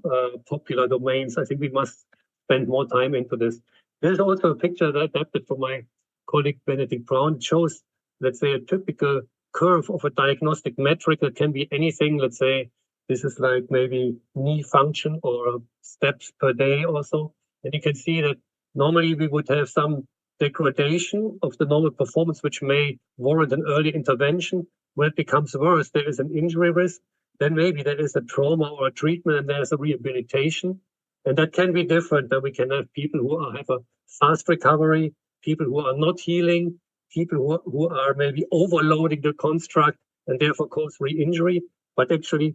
popular domains. I think we must spend more time into this. There's also a picture that I adapted from my colleague Benedikt Braun. It shows, let's say, a typical curve of a diagnostic metric that can be anything. Let's say this is like maybe knee function or steps per day or so. And you can see that normally we would have some degradation of the normal performance, which may warrant an early intervention. When it becomes worse, there is an injury risk. Then maybe there is a trauma or a treatment, and there's a rehabilitation. And that can be different. That we can have people who have a fast recovery, people who are not healing, people who are maybe overloading the construct and therefore cause re-injury. But actually,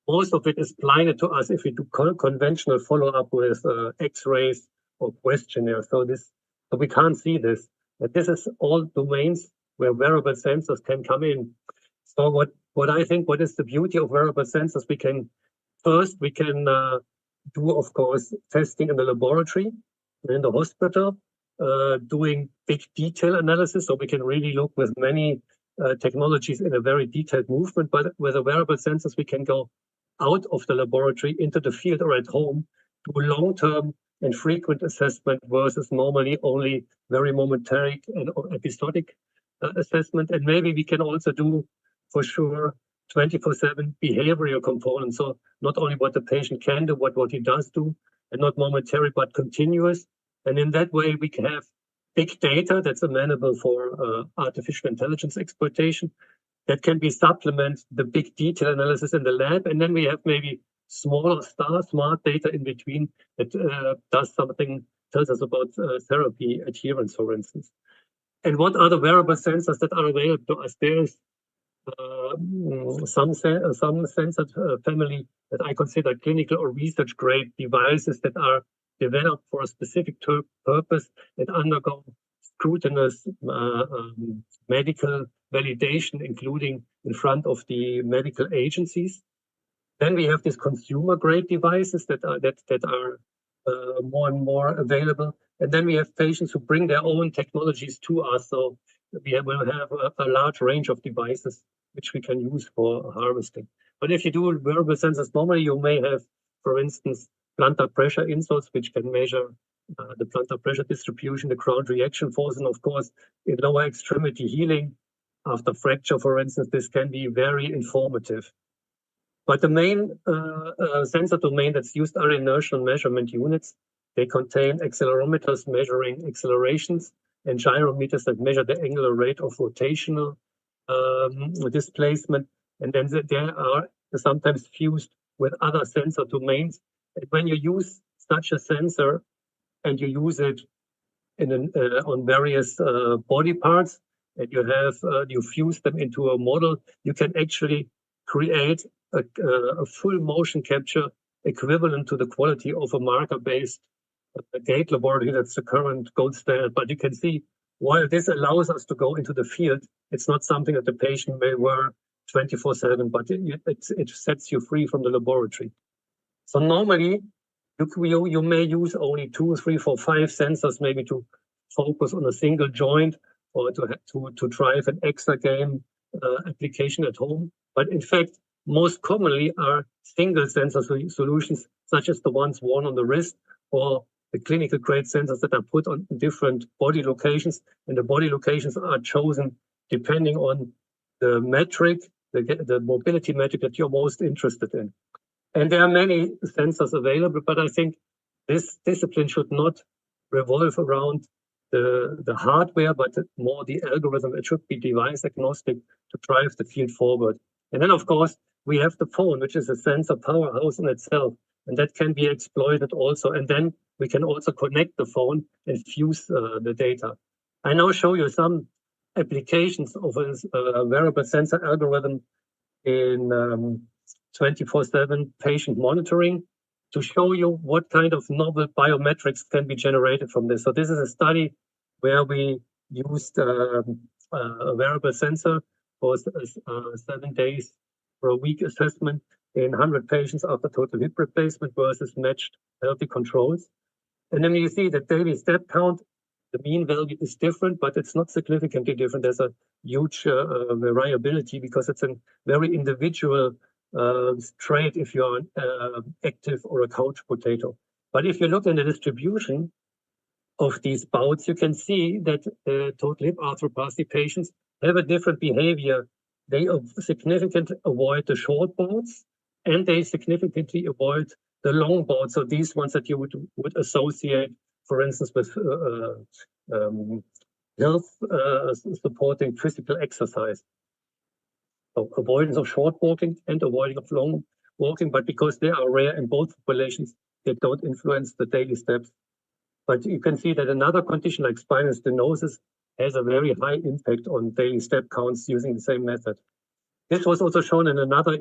most of it is blinded to us if we do conventional follow-up with X-rays or questionnaires. So we can't see this. But this is all domains where wearable sensors can come in. So what I think, what is the beauty of wearable sensors? We can do, of course, testing in the laboratory, in the hospital, doing big detail analysis. So we can really look with many technologies in a very detailed movement. But with the wearable sensors, we can go out of the laboratory into the field or at home, do long-term and frequent assessment versus normally only very momentary and episodic assessment. And maybe we can also do, for sure, 24/7 behavioral component. So not only what the patient can do, but what he does do, and not momentary, but continuous. And in that way, we can have big data that's amenable for artificial intelligence exploitation that can be supplement the big detail analysis in the lab. And then we have maybe smaller smart data in between that does something, tells us about therapy adherence, for instance. And what are the wearable sensors that are available to us? There's some sensor family that I consider clinical or research grade devices that are developed for a specific purpose and undergo scrutinous medical validation, including in front of the medical agencies. Then we have these consumer grade devices that are more and more available. And then we have patients who bring their own technologies to us. So we will have a large range of devices which we can use for harvesting. But if you do wearable sensors normally, you may have, for instance, plantar pressure insoles, which can measure the plantar pressure distribution, the ground reaction force, and of course, in lower extremity healing after fracture, for instance, this can be very informative. But the main sensor domain that's used are inertial measurement units. They contain accelerometers measuring accelerations and gyrometers that measure the angular rate of rotational displacement. And then they are sometimes fused with other sensor domains. And when you use such a sensor and you use it on various body parts, and you fuse them into a model, you can actually create a full motion capture equivalent to the quality of a marker-based gait laboratory. That's the current gold standard. But you can see, while this allows us to go into the field, it's not something that the patient may wear 24/7, but it sets you free from the laboratory. So normally, you may use only 2, 3, 4, 5 sensors, maybe to focus on a single joint or to drive an extra game application at home. But in fact, most commonly are single sensor solutions, such as the ones worn on the wrist, or the clinical grade sensors that are put on different body locations. And the body locations are chosen depending on the metric, the mobility metric that you're most interested in. And there are many sensors available, but I think this discipline should not revolve around the hardware, but more the algorithm. It should be device agnostic to drive the field forward. And then, of course, we have the phone, which is a sensor powerhouse in itself, and that can be exploited also. And then we can also connect the phone and fuse the data. I now show you some applications of a wearable sensor algorithm in 24/7 patient monitoring to show you what kind of novel biometrics can be generated from this. So this is a study where we used a wearable sensor for 7 days for a week assessment in 100 patients after total hip replacement versus matched healthy controls. And then you see the daily step count, the mean value is different, but it's not significantly different. There's a huge variability because it's a very individual trait if you're active or a couch potato. But if you look in the distribution of these bouts, you can see that total hip arthroplasty patients have a different behavior. They significantly avoid the short bouts, and they significantly avoid the long bouts. So these ones that you would associate, for instance, with health supporting physical exercise. So avoidance of short walking and avoiding of long walking, but because they are rare in both populations, they don't influence the daily steps. But you can see that another condition like spinal stenosis has a very high impact on daily step counts using the same method. This was also shown in another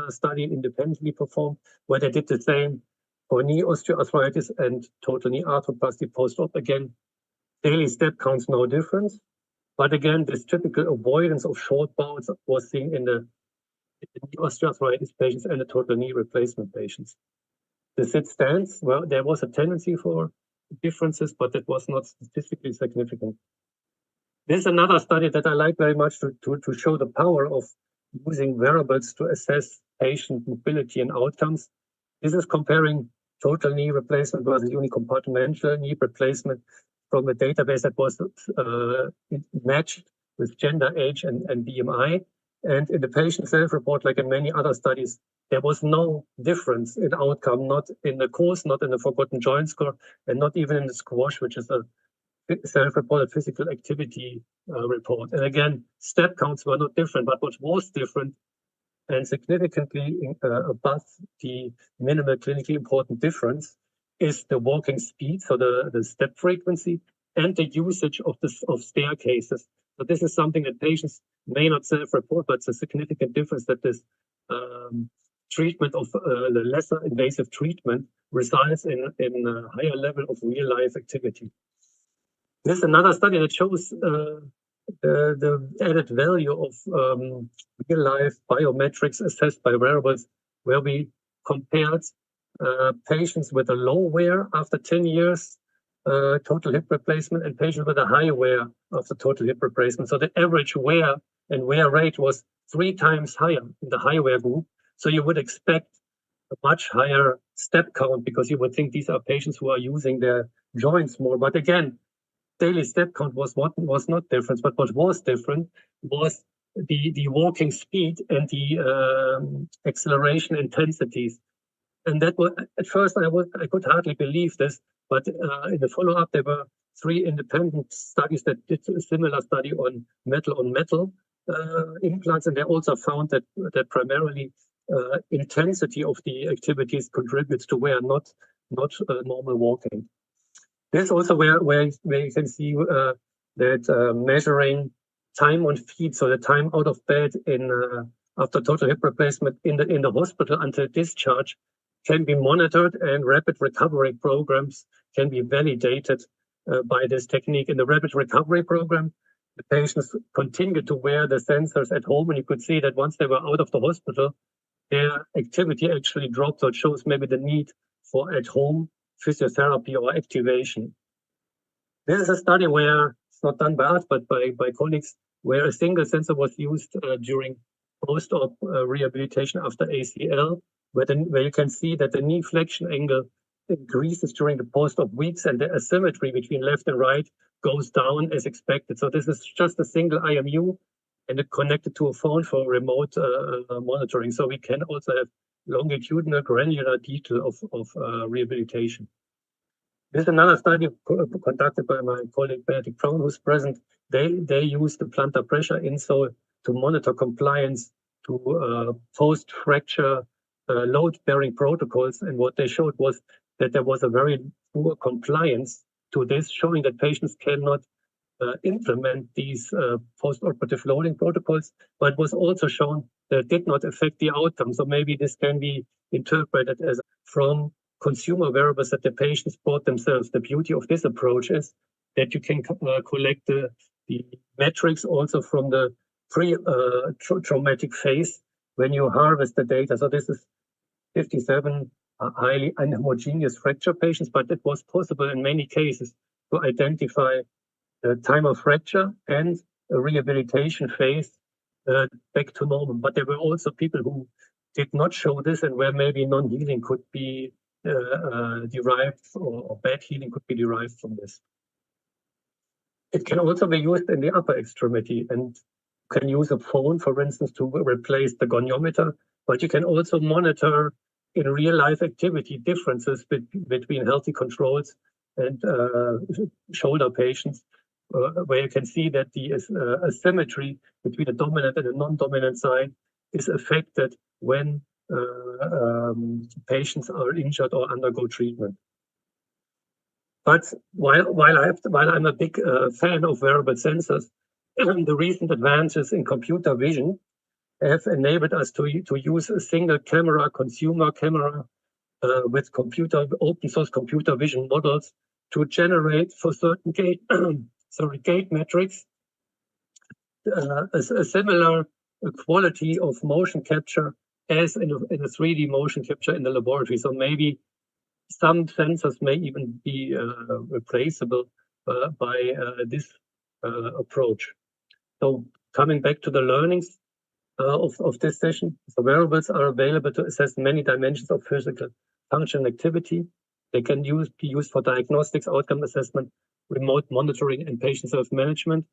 study independently performed, where they did the same for knee osteoarthritis and total knee arthroplasty post-op. Again, daily step counts no difference. But again, this typical avoidance of short bouts was seen in the osteoarthritis patients and the total knee replacement patients. The sit stance, well, there was a tendency for differences, but it was not statistically significant. This is another study that I like very much to show the power of using wearables to assess patient mobility and outcomes. This is comparing total knee replacement versus unicompartmental knee replacement from a database that was matched with gender, age, and BMI. And in the patient self-report, like in many other studies, there was no difference in outcome, not in the course, not in the forgotten joint score, and not even in the squash, which is a self-reported physical activity report. And again, step counts were not different, but what was different and significantly above the minimal clinically important difference is the walking speed, so the step frequency, and the usage of staircases. So this is something that patients may not self-report, but it's a significant difference that this treatment of the lesser invasive treatment results in a higher level of real-life activity. There's another study that shows the added value of real-life biometrics assessed by wearables, where we compared patients with a low wear after 10 years total hip replacement and patients with a high wear after total hip replacement. So the average wear and wear rate was 3 times higher in the high wear group. So you would expect a much higher step count because you would think these are patients who are using their joints more. But again, daily step count was not different, but what was different was the walking speed and the acceleration intensities. And that was, at first I could hardly believe this, but in the follow-up there were 3 independent studies that did a similar study on metal implants, and they also found that primarily intensity of the activities contributes to wear, not normal walking. There's also where you can see that measuring time on feet, so the time out of bed in after total hip replacement in the hospital until discharge, can be monitored, and rapid recovery programs can be validated by this technique. In the rapid recovery program, the patients continued to wear the sensors at home, and you could see that once they were out of the hospital, their activity actually dropped. So it shows maybe the need for at-home physiotherapy or activation. This is a study where it's not done by us, but by colleagues, where a single sensor was used during post-op rehabilitation after ACL, where you can see that the knee flexion angle increases during the post-op weeks, and the asymmetry between left and right goes down as expected. So this is just a single IMU, and it connected to a phone for remote monitoring. So we can also have longitudinal granular detail of rehabilitation. There's another study conducted by my colleague Benedikt Braun, who's present. They use the plantar pressure insole to monitor compliance to post-fracture load-bearing protocols. And what they showed was that there was a very poor compliance to this, showing that patients cannot implement these post-operative loading protocols, but was also shown that it did not affect the outcome. So maybe this can be interpreted as from consumer wearables that the patients brought themselves. The beauty of this approach is that you can collect the metrics also from the pre-traumatic phase when you harvest the data. So this is 57 highly unhomogeneous fracture patients, but it was possible in many cases to identify the time of fracture and a rehabilitation phase back to normal. But there were also people who did not show this, and where maybe non-healing could be derived, or bad healing could be derived from this. It can also be used in the upper extremity, and can use a phone, for instance, to replace the goniometer, but you can also monitor in real life activity differences between healthy controls and shoulder patients, where you can see that the asymmetry between the dominant and the non-dominant side is affected when patients are injured or undergo treatment. But while I'm a big fan of wearable sensors, the recent advances in computer vision have enabled us to use a single camera, consumer camera, with open source computer vision models to generate for certain gait metrics a similar quality of motion capture as in a 3D motion capture in the laboratory. So maybe some sensors may even be replaceable by this approach. So coming back to the learnings of this session, the wearables are available to assess many dimensions of physical function and activity. They can be used for diagnostics, outcome assessment, remote monitoring, and patient self-management.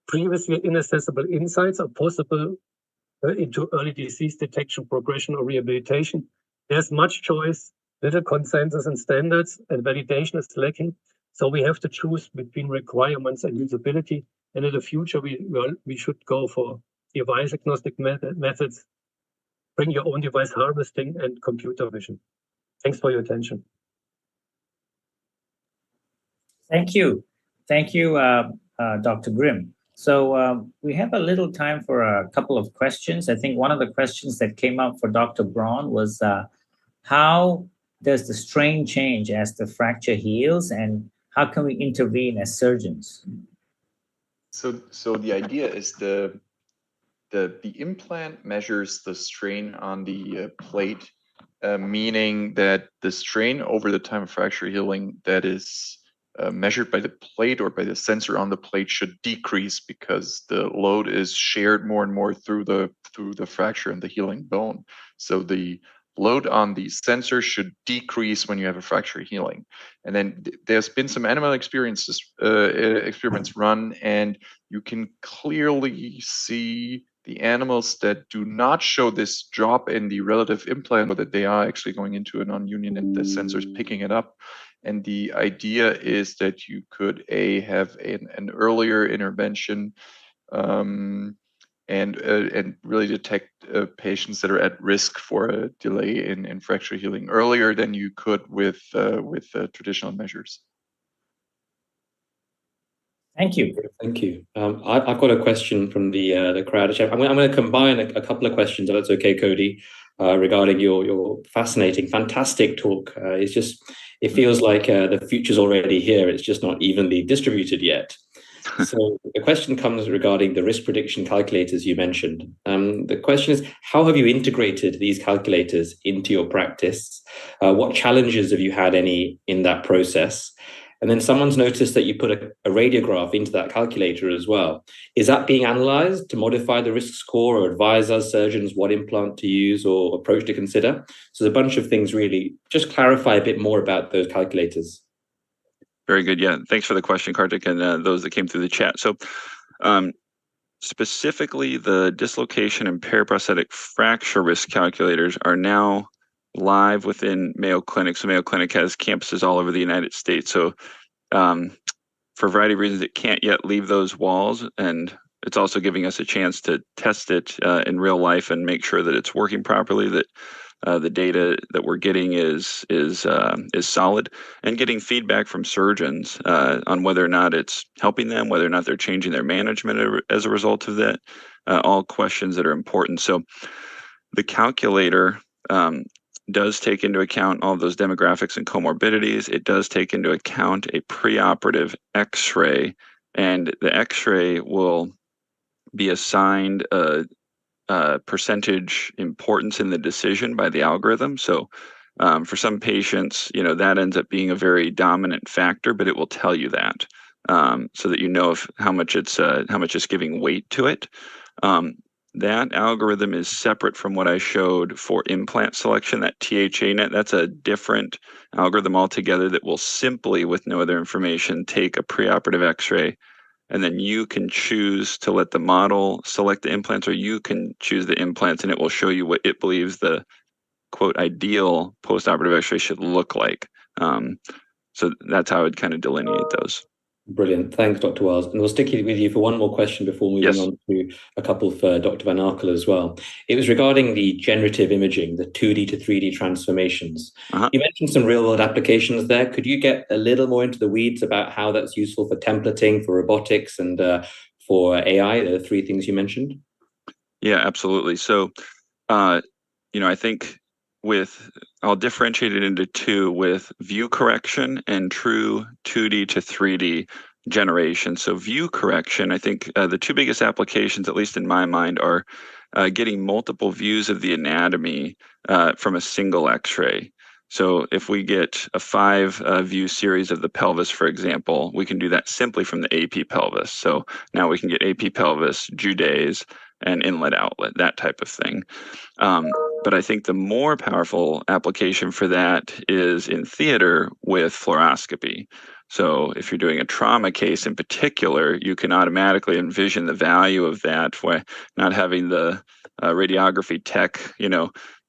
Previously inaccessible insights are possible into early disease detection, progression, or rehabilitation. There's much choice, little consensus and standards, and validation is lacking. So we have to choose between requirements and usability. And in the future, we should go for device agnostic methods, bring your own device harvesting, and computer vision. Thanks for your attention. Thank you. Thank you, Dr. Grimm. So we have a little time for a couple of questions. I think one of the questions that came up for Dr. Braun was how does the strain change as the fracture heals, and how can we intervene as surgeons? So the idea is the implant measures the strain on the plate, meaning that the strain over the time of fracture healing that is measured by the plate or by the sensor on the plate should decrease because the load is shared more and more through the fracture and the healing bone. So the load on the sensor should decrease when you have a fracture healing. And then there's been some animal experiments run, and you can clearly see the animals that do not show this drop in the relative implant, or that they are actually going into a non-union and the sensor is picking it up. And the idea is that you could have an earlier intervention and really detect patients that are at risk for a delay in fracture healing earlier than you could with traditional measures. Thank you. Thank you. I've got a question from the crowd. I'm going to combine a couple of questions, if that's okay, Cody, regarding your fascinating, fantastic talk. It feels like the future's already here. It's just not evenly distributed yet. So the question comes regarding the risk prediction calculators you mentioned. The question is, how have you integrated these calculators into your practice? What challenges have you had in that process? And then someone's noticed that you put a radiograph into that calculator as well. Is that being analyzed to modify the risk score or advise us surgeons what implant to use or approach to consider? So there's a bunch of things really. Just clarify a bit more about those calculators. Very good. Yeah. Thanks for the question, Kartik, and those that came through the chat. So specifically, the dislocation and periprosthetic fracture risk calculators are now live within Mayo Clinic. So Mayo Clinic has campuses all over the United States. So for a variety of reasons, it can't yet leave those walls. And it's also giving us a chance to test it in real life and make sure that it's working properly, that the data that we're getting is solid, and getting feedback from surgeons on whether or not it's helping them, whether or not they're changing their management as a result of that. All questions that are important. So the calculator does take into account all of those demographics and comorbidities. It does take into account a preoperative X-ray, and the X-ray will be assigned a percentage importance in the decision by the algorithm. So for some patients, that ends up being a very dominant factor, but it will tell you that so that you know how much it's giving weight to it. That algorithm is separate from what I showed for implant selection, that THA net. That's a different algorithm altogether that will simply, with no other information, take a preoperative X-ray, and then you can choose to let the model select the implants, or you can choose the implants, and it will show you what it believes the, quote, ideal postoperative X-ray should look like. So that's how I would kind of delineate those. Brilliant. Thanks, Dr. Wyles. And we'll stick with you for one more question before moving on to a couple for Dr. Van Arkel as well. It was regarding the generative imaging, the 2D to 3D transformations. You mentioned some real-world applications there. Could you get a little more into the weeds about how that's useful for templating, for robotics, and for AI, the three things you mentioned? Yeah, absolutely. So, I think I'll differentiate it into two, with view correction and true 2D to 3D generation. So view correction, I think the two biggest applications, at least in my mind, are getting multiple views of the anatomy from a single X-ray. So if we get a 5-view series of the pelvis, for example, we can do that simply from the AP pelvis. So now we can get AP pelvis, Judays, and inlet outlet, that type of thing. But I think the more powerful application for that is in theater with fluoroscopy. So if you're doing a trauma case in particular, you can automatically envision the value of that, for not having the radiography tech,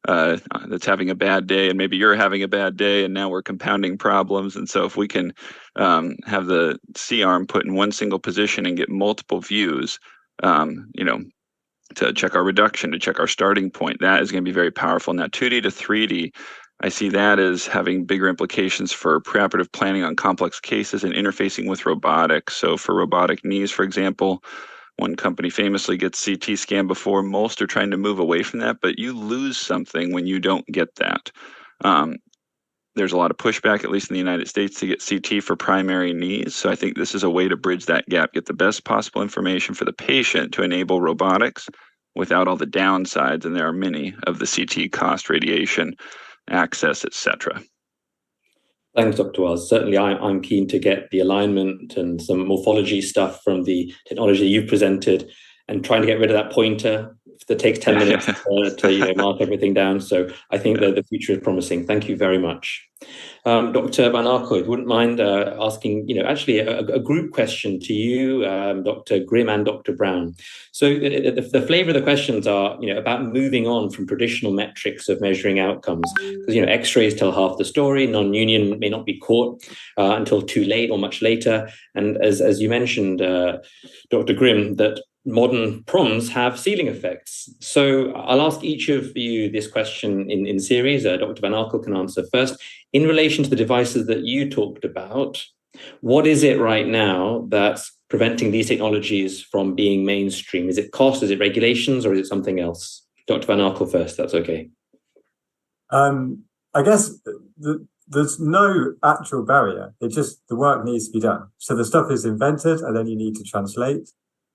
that's having a bad day, and maybe you're having a bad day, and now we're compounding problems. And so if we can have the C-arm put in one single position and get multiple views, to check our reduction, to check our starting point, that is going to be very powerful. Now, 2D to 3D, I see that as having bigger implications for preoperative planning on complex cases and interfacing with robotics. So for robotic knees, for example, one company famously gets CT scan before. Most are trying to move away from that, but you lose something when you don't get that. There's a lot of pushback, at least in the United States, to get CT for primary knees. So I think this is a way to bridge that gap, get the best possible information for the patient to enable robotics without all the downsides, and there are many, of the CT cost, radiation, access, etc. Thanks, Dr. Wyles. Certainly, I'm keen to get the alignment and some morphology stuff from the technology you've presented, and trying to get rid of that pointer that takes 10 minutes to mark everything down. So I think that the future is promising. Thank you very much. Dr. Van Arkel, if you wouldn't mind asking, actually a group question to you, Dr. Grimm and Dr. Braun. So the flavor of the questions are, about moving on from traditional metrics of measuring outcomes. Because, X-rays tell half the story. Non-union may not be caught until too late or much later. And as you mentioned, Dr. Grimm, that modern proms have ceiling effects. So I'll ask each of you this question in series. Dr. Van Arkel can answer first. In relation to the devices that you talked about, what is it right now that's preventing these technologies from being mainstream? Is it cost, is it regulations, or is it something else? Dr. Van Arkel first, that's okay. I guess there's no actual barrier. It's just the work needs to be done. So the stuff is invented, and then you need to translate.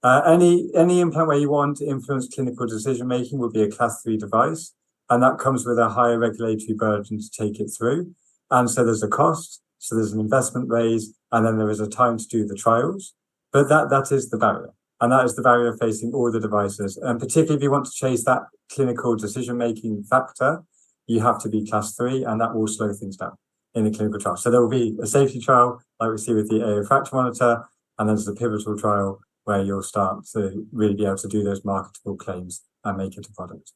Any implant where you want to influence clinical decision-making would be a Class 3 device, and that comes with a higher regulatory burden to take it through. And so there's a cost, so there's an investment raise, and then there is a time to do the trials. But that is the barrier, and that is the barrier facing all the devices. And particularly if you want to chase that clinical decision-making factor, you have to be Class 3, and that will slow things down in the clinical trial. So there will be a safety trial, like we see with the AO fracture monitor, and then there's a pivotal trial where you'll start to really be able to do those marketable claims and make it a product.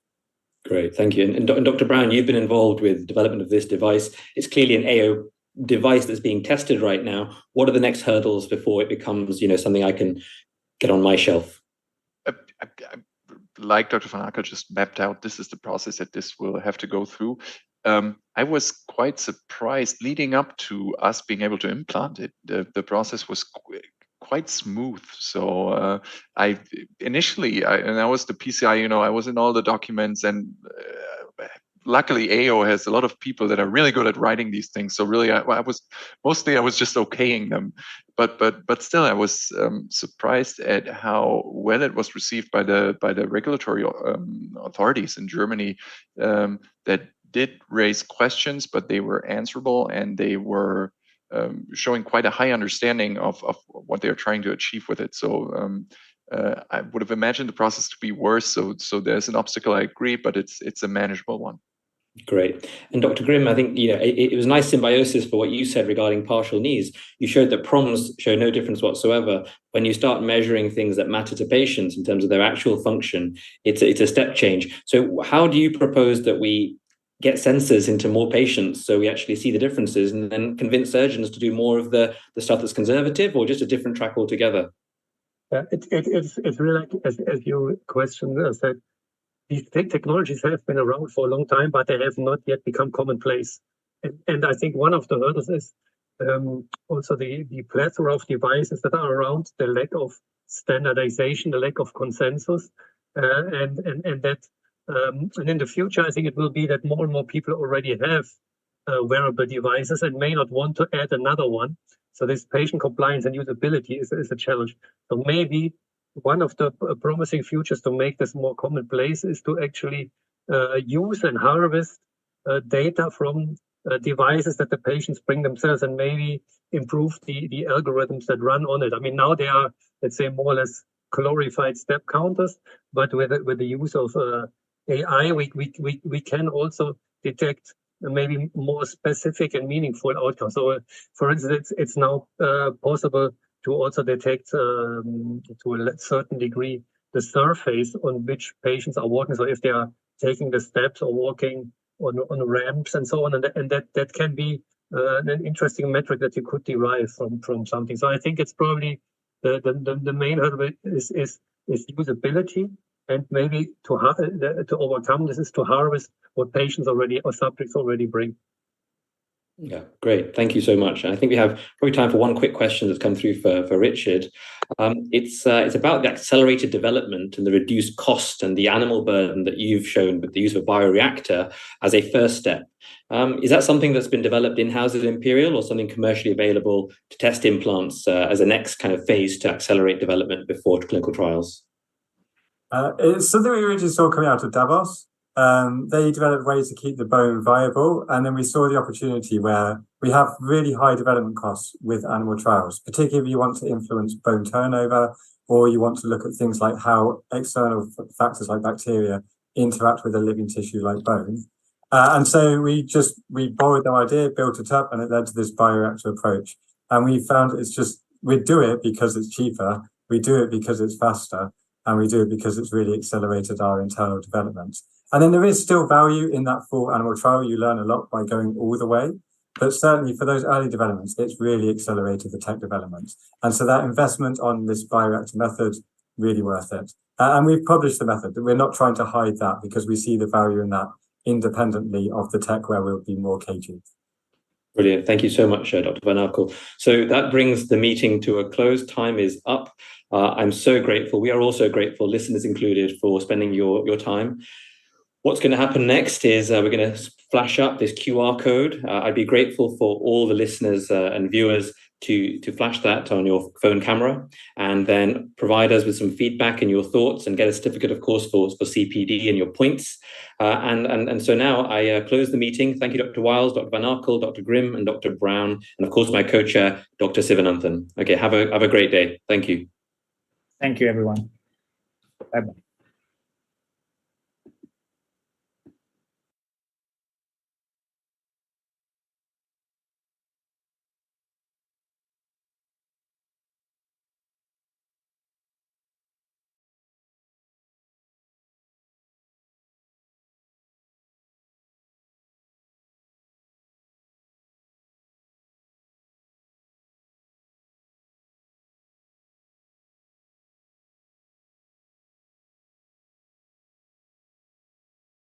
Great, thank you. And Dr. Braun, you've been involved with the development of this device. It's clearly an AO device that's being tested right now. What are the next hurdles before it becomes, something I can get on my shelf? Like Dr. Van Arkel just mapped out, this is the process that this will have to go through. I was quite surprised leading up to us being able to implant it. The process was quite smooth. So I was the PCI, I was in all the documents, and luckily AO has a lot of people that are really good at writing these things. So really, I was just okaying them, but still, I was surprised at how well it was received by the regulatory authorities in Germany that did raise questions, but they were answerable, and they were showing quite a high understanding of what they're trying to achieve with it. So I would have imagined the process to be worse. So there's an obstacle, I agree, but it's a manageable one. Great. And Dr. Grimm, I think it was nice symbiosis for what you said regarding partial knees. You showed that proms show no difference whatsoever. When you start measuring things that matter to patients in terms of their actual function, it's a step change. So how do you propose that we get sensors into more patients so we actually see the differences, and then convince surgeons to do more of the stuff that's conservative, or just a different track altogether? It's really like, as your question said, these technologies have been around for a long time, but they have not yet become commonplace. And I think one of the hurdles is also the plethora of devices that are around, the lack of standardization, the lack of consensus, and in the future, I think it will be that more and more people already have wearable devices and may not want to add another one. So this patient compliance and usability is a challenge. So maybe one of the promising futures to make this more commonplace is to actually use and harvest data from devices that the patients bring themselves, and maybe improve the algorithms that run on it. I mean, now they are, let's say, more or less glorified step counters, but with the use of AI, we can also detect maybe more specific and meaningful outcomes. So, for instance, it's now possible to also detect, to a certain degree, the surface on which patients are walking. So if they are taking the steps or walking on ramps and so on, and that can be an interesting metric that you could derive from something. So I think it's probably the main hurdle is usability, and maybe to overcome this is to harvest what patients already or subjects already bring. Yeah, great. Thank you so much. And I think we have probably time for one quick question that's come through for Richard. It's about the accelerated development and the reduced cost and the animal burden that you've shown with the use of a bioreactor as a first step. Is that something that's been developed in-house at Imperial, or something commercially available to test implants as a next kind of phase to accelerate development before clinical trials? It's something we originally saw coming out of Davos. They developed ways to keep the bone viable, and then we saw the opportunity where we have really high development costs with animal trials, particularly if you want to influence bone turnover, or you want to look at things like how external factors like bacteria interact with a living tissue like bone. And so we borrowed the idea, built it up, and it led to this bioreactor approach. And we found we do it because it's cheaper, we do it because it's faster, and we do it because it's really accelerated our internal development. And then there is still value in that full animal trial. You learn a lot by going all the way, but certainly for those early developments, it's really accelerated the tech development. And so that investment on this bioreactor method, really worth it. And we've published the method. We're not trying to hide that because we see the value in that independently of the tech where we'll be more cagey. Brilliant. Thank you so much, Dr. Van Arkel. So that brings the meeting to a close. Time is up. I'm so grateful. We are also grateful, listeners included, for spending your time. What's going to happen next is we're going to flash up this QR code. I'd be grateful for all the listeners and viewers to flash that on your phone camera, and then provide us with some feedback and your thoughts, and get a certificate, of course, for CPD and your points. And so now I close the meeting. Thank you, Dr. Wyles, Dr. Van Arkel, Dr. Grimm, and Dr. Braun, and of course my co-chair, Dr. Sivananthan. Okay, have a great day. Thank you. Thank you, everyone. Bye-bye.